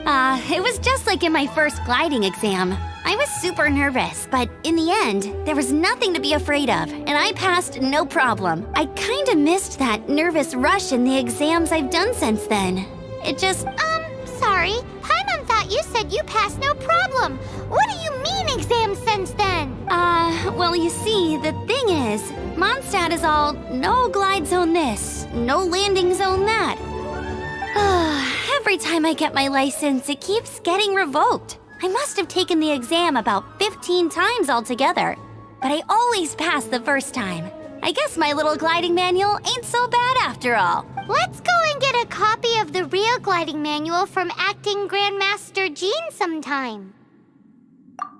It was just like in my first gliding exam. I was super nervous, but in the end, there was nothing to be afraid of, and I passed no problem. I kinda missed that nervous rush in the exams I've done since then. It just... Sorry. Paimon thought you said you passed no problem. What do you mean exam since then? Well, you see, the thing is, Mondstadt is all no glide zone this, no landing zone that. Every time I get my license, it keeps getting revoked. I must have taken the exam about 15 times altogether, but I always pass the first time. I guess my little gliding manual ain't so bad after all. Let's go and get a copy of the real gliding manual from Acting Grandmaster Jean sometime.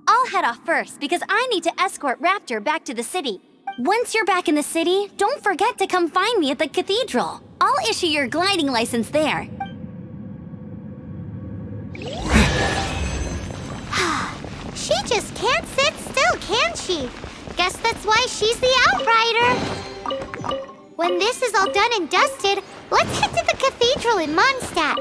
I'll head off first because I need to escort Raptor back to the city. Once you're back in the city, don't forget to come find me at the cathedral. I'll issue your gliding license there. She just can't sit still, can she? Guess that's why she's the Outrider. When this is all done and dusted, let's head to the cathedral in Mondstadt.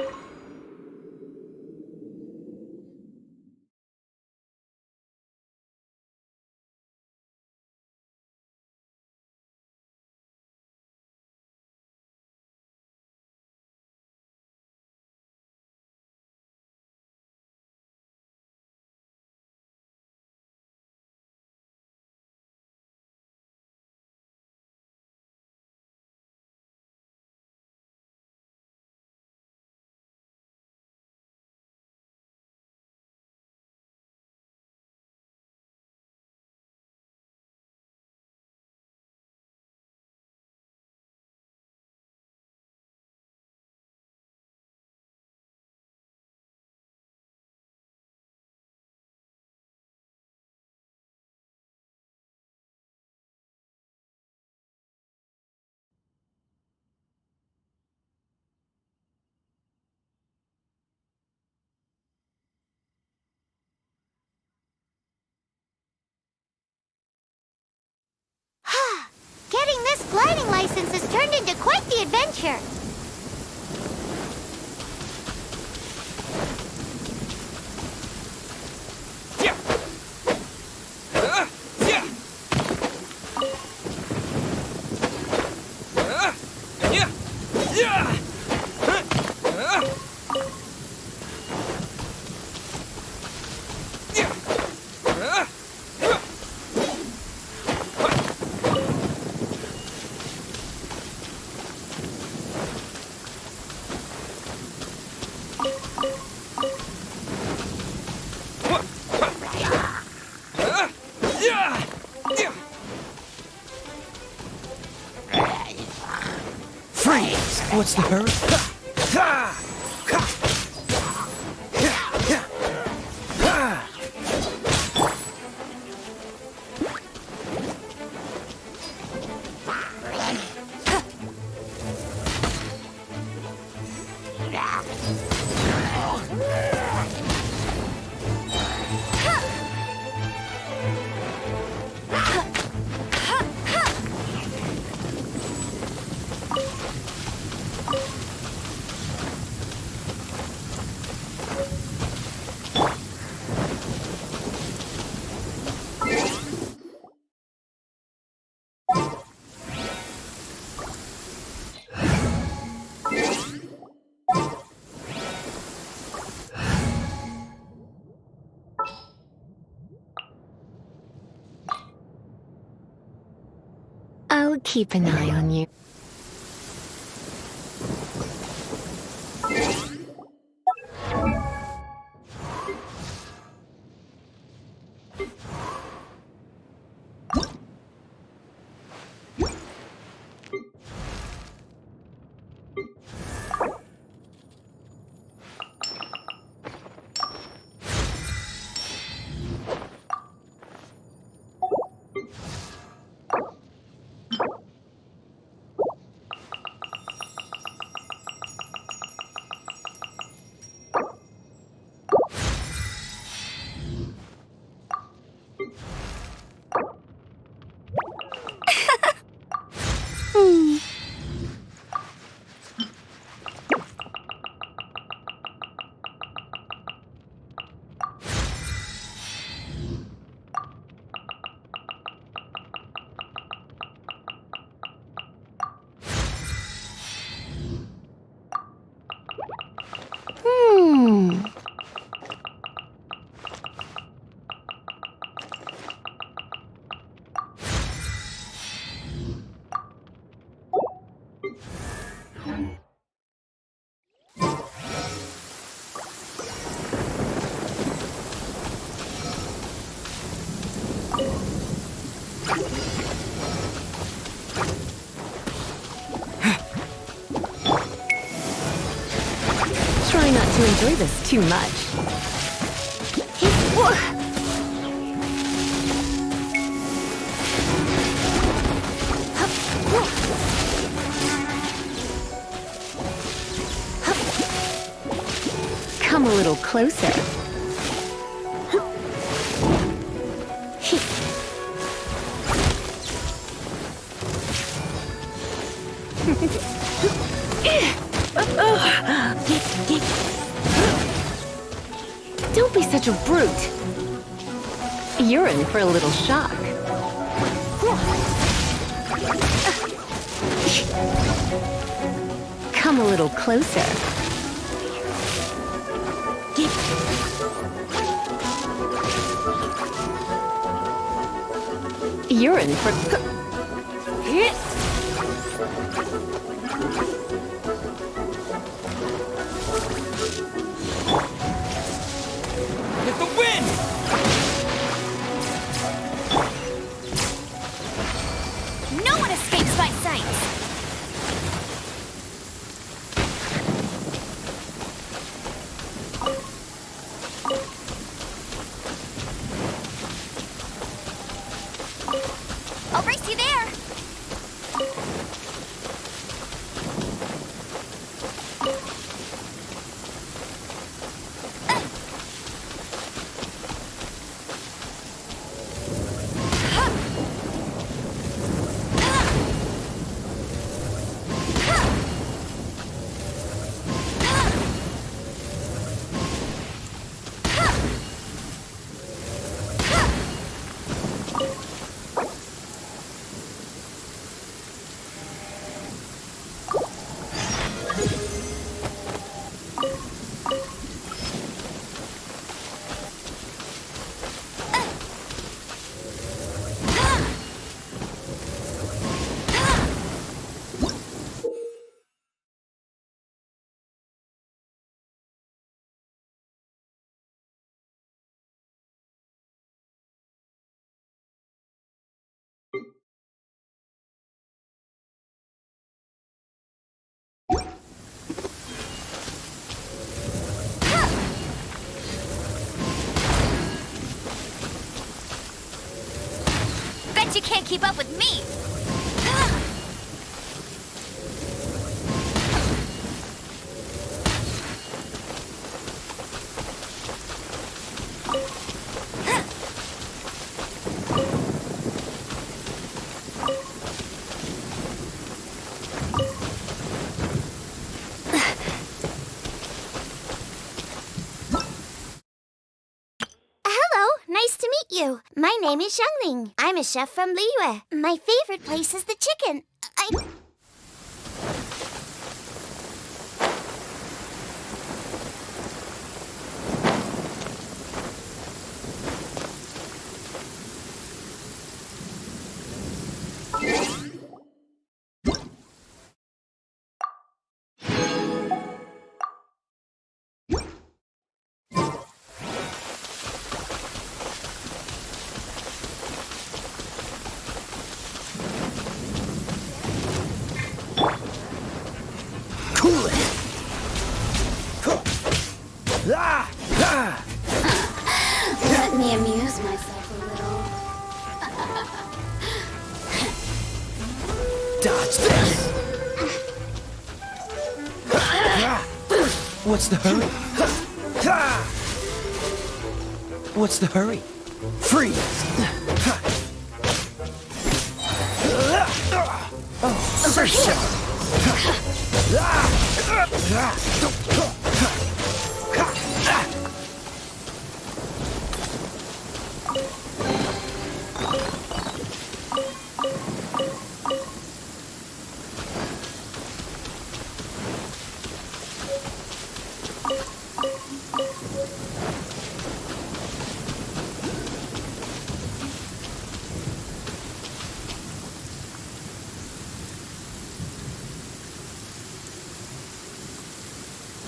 Getting this gliding license has turned into quite the adventure. What's the hurry? I'll keep an eye on you. Try not to enjoy this too much. Come a little closer. Don't be such a brute. You're in for a little shock. Come a little closer. You're in for... Get the win! No one escapes my sights! I'll race you there! Bet you can't keep up with me! Hello, nice to meet you. My name is Xiangling. I'm a chef from Liyue. My favorite place is the chicken. Cool it! Let me amuse myself a little. Dodge this! What's the hurry? What's the hurry? Freeze! Oh, for sure!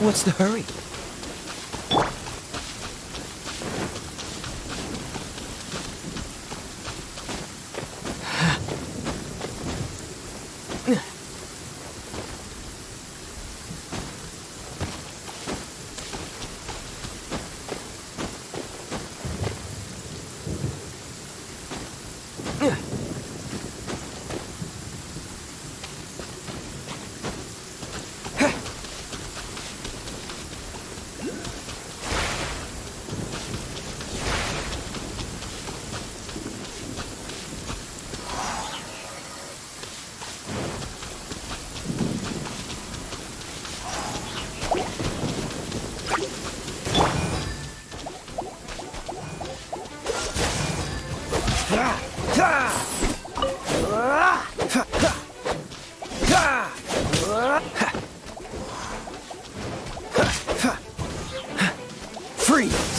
What's the hurry? Freeze!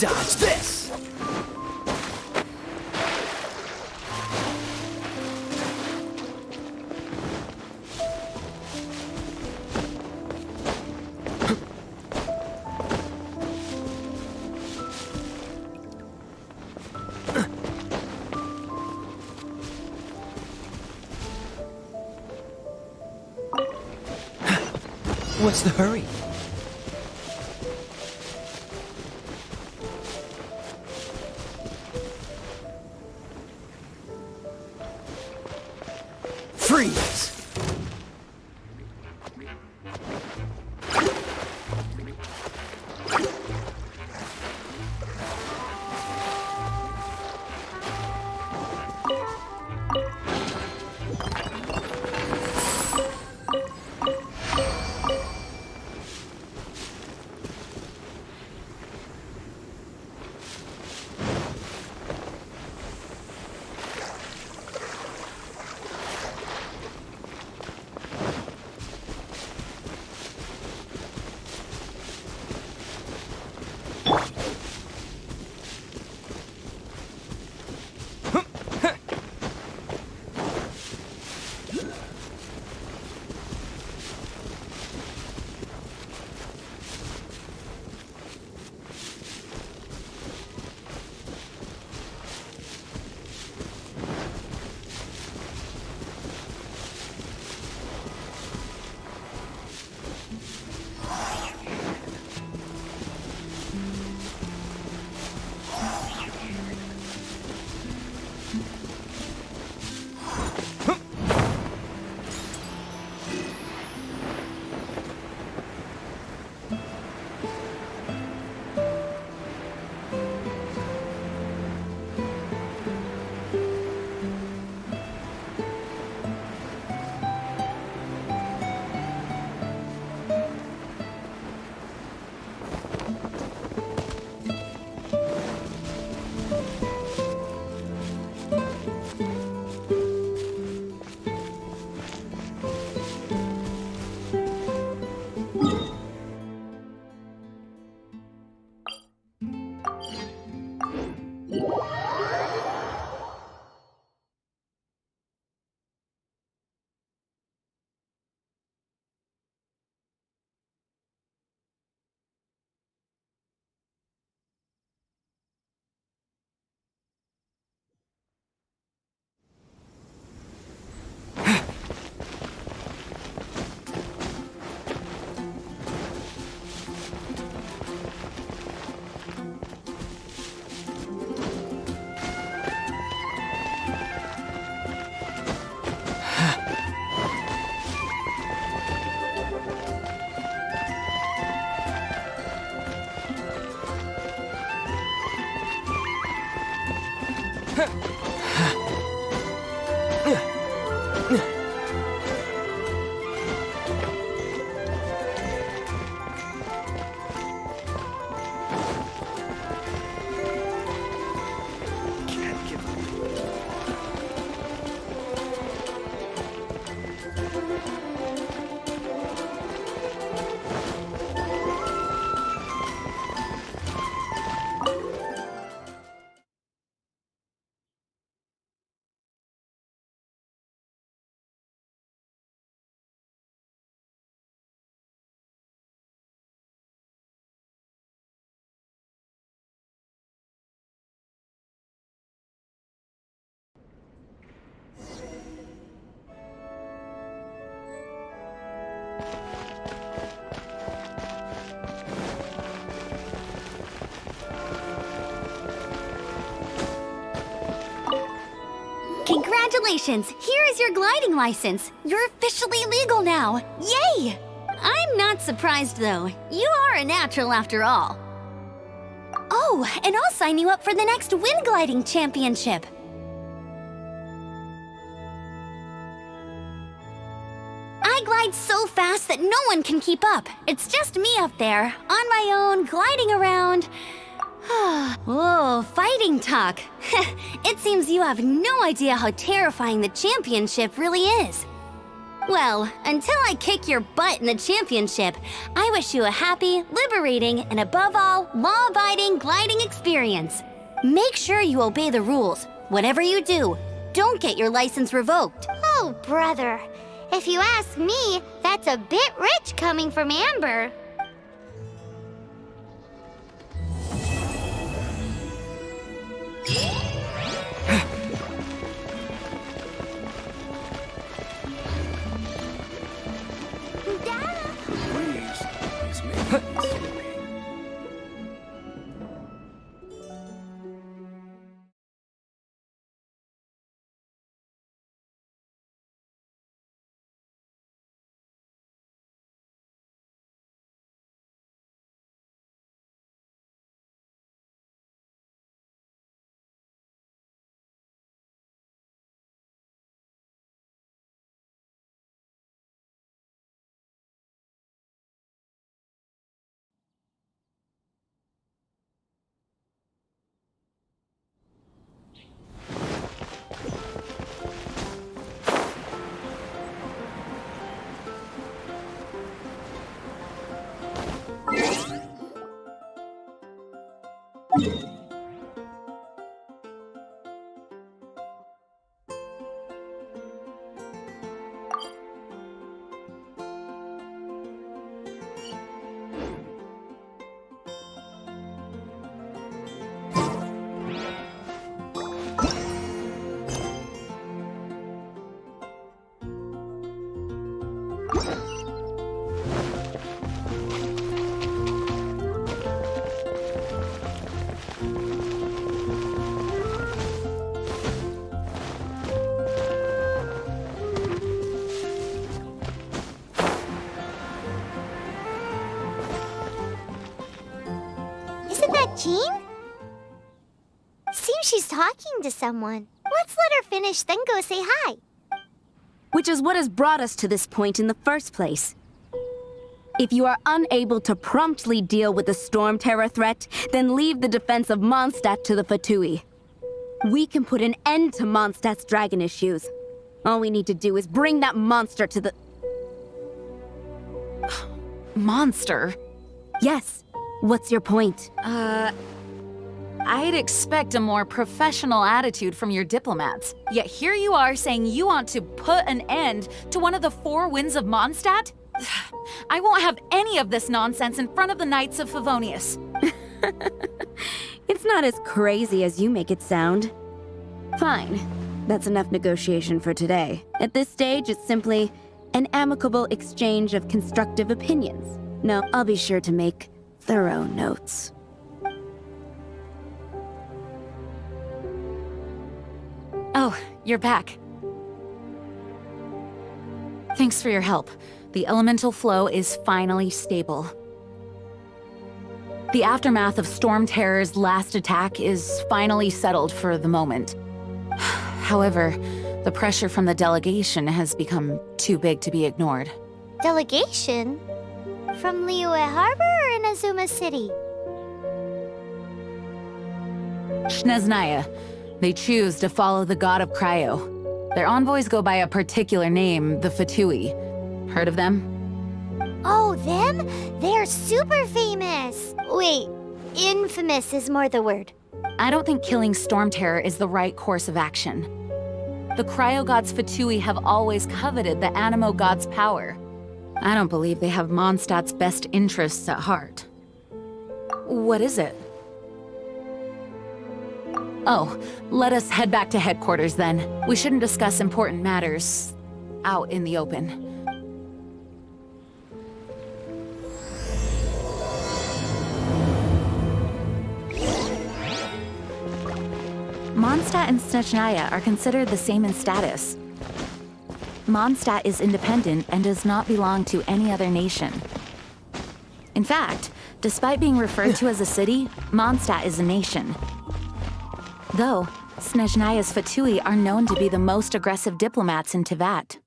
Dodge this! What's the hurry? Freeze! Congratulations! Here is your gliding license. You're officially legal now. Yay! I'm not surprised though. You are a natural after all. Oh, and I'll sign you up for the next wind gliding championship. I glide so fast that no one can keep up. It's just me up there, on my own, gliding around. Whoa, fighting talk. It seems you have no idea how terrifying the championship really is. Well, until I kick your butt in the championship, I wish you a happy, liberating, and above all, law-abiding gliding experience. Make sure you obey the rules. Whatever you do, don't get your license revoked. Oh, brother. If you ask me, that's a bit rich coming from Amber. Jean? Seems she's talking to someone. Let's let her finish, then go say hi. Which is what has brought us to this point in the first place. If you are unable to promptly deal with the Storm Terror threat, then leave the defense of Mondstadt to the Fatui. We can put an end to Mondstadt's dragon issues. All we need to do is bring that monster to the... Monster? Yes. What's your point? I'd expect a more professional attitude from your diplomats. Yet here you are saying you want to put an end to one of the four winds of Mondstadt? I won't have any of this nonsense in front of the Knights of Favonius. It's not as crazy as you make it sound. Fine. That's enough negotiation for today. At this stage, it's simply an amicable exchange of constructive opinions. No, I'll be sure to make thorough notes. Oh, you're back. Thanks for your help. The elemental flow is finally stable. The aftermath of Storm Terror's last attack is finally settled for the moment. However, the pressure from the delegation has become too big to be ignored. Delegation? From Liyue Harbor or Inazuma City? Shneznaya. They choose to follow the god of Cryo. Their envoys go by a particular name, the Fatui. Heard of them? Oh, them? They're super famous! Wait, infamous is more the word. I don't think killing Storm Terror is the right course of action. The Cryo gods Fatui have always coveted the Animo god's power. I don't believe they have Mondstadt's best interests at heart. What is it? Oh, let us head back to headquarters then. We shouldn't discuss important matters out in the open. Mondstadt and Snezhnaya are considered the same in status. Mondstadt is independent and does not belong to any other nation. In fact, despite being referred to as a city, Mondstadt is a nation. Though, Snezhnaya's Fatui are known to be the most aggressive diplomats in Teyvat.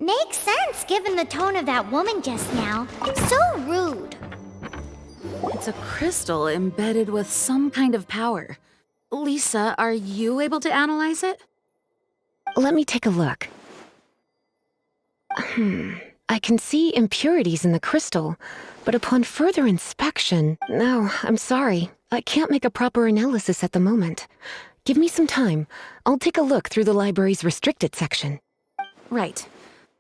Makes sense given the tone of that woman just now. So rude. It's a crystal embedded with some kind of power. Lisa, are you able to analyze it? Let me take a look. I can see impurities in the crystal, but upon further inspection... No, I'm sorry. I can't make a proper analysis at the moment. Give me some time. I'll take a look through the library's restricted section. Right.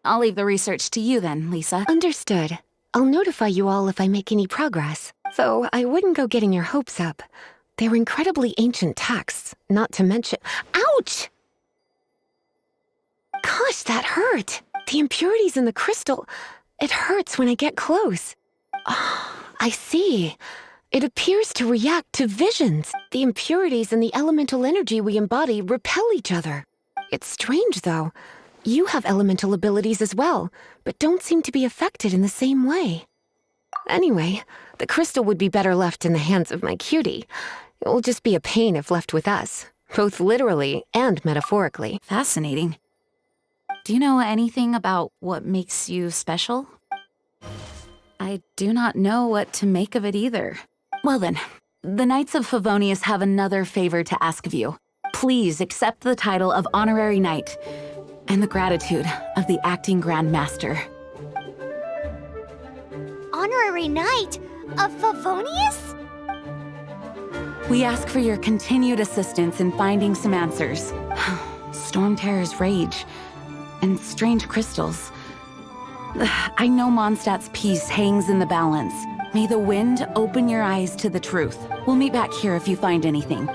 I'll leave the research to you then, Lisa. Understood. I'll notify you all if I make any progress. Though I wouldn't go getting your hopes up. They're incredibly ancient texts, not to mention... Ouch! Gosh, that hurt. The impurities in the crystal... It hurts when I get close. Oh, I see. It appears to react to visions. The impurities and the elemental energy we embody repel each other. It's strange, though. You have elemental abilities as well, but don't seem to be affected in the same way. Anyway, the crystal would be better left in the hands of my cutie. It will just be a pain if left with us, both literally and metaphorically. Fascinating. Do you know anything about what makes you special? I do not know what to make of it either. Well then, the Knights of Favonius have another favor to ask of you. Please accept the title of Honorary Knight and the gratitude of the Acting Grand Master. Honorary Knight of Favonius? We ask for your continued assistance in finding some answers. Storm Terror's rage and strange crystals. I know Mondstadt's peace hangs in the balance. May the wind open your eyes to the truth. We'll meet back here if you find anything.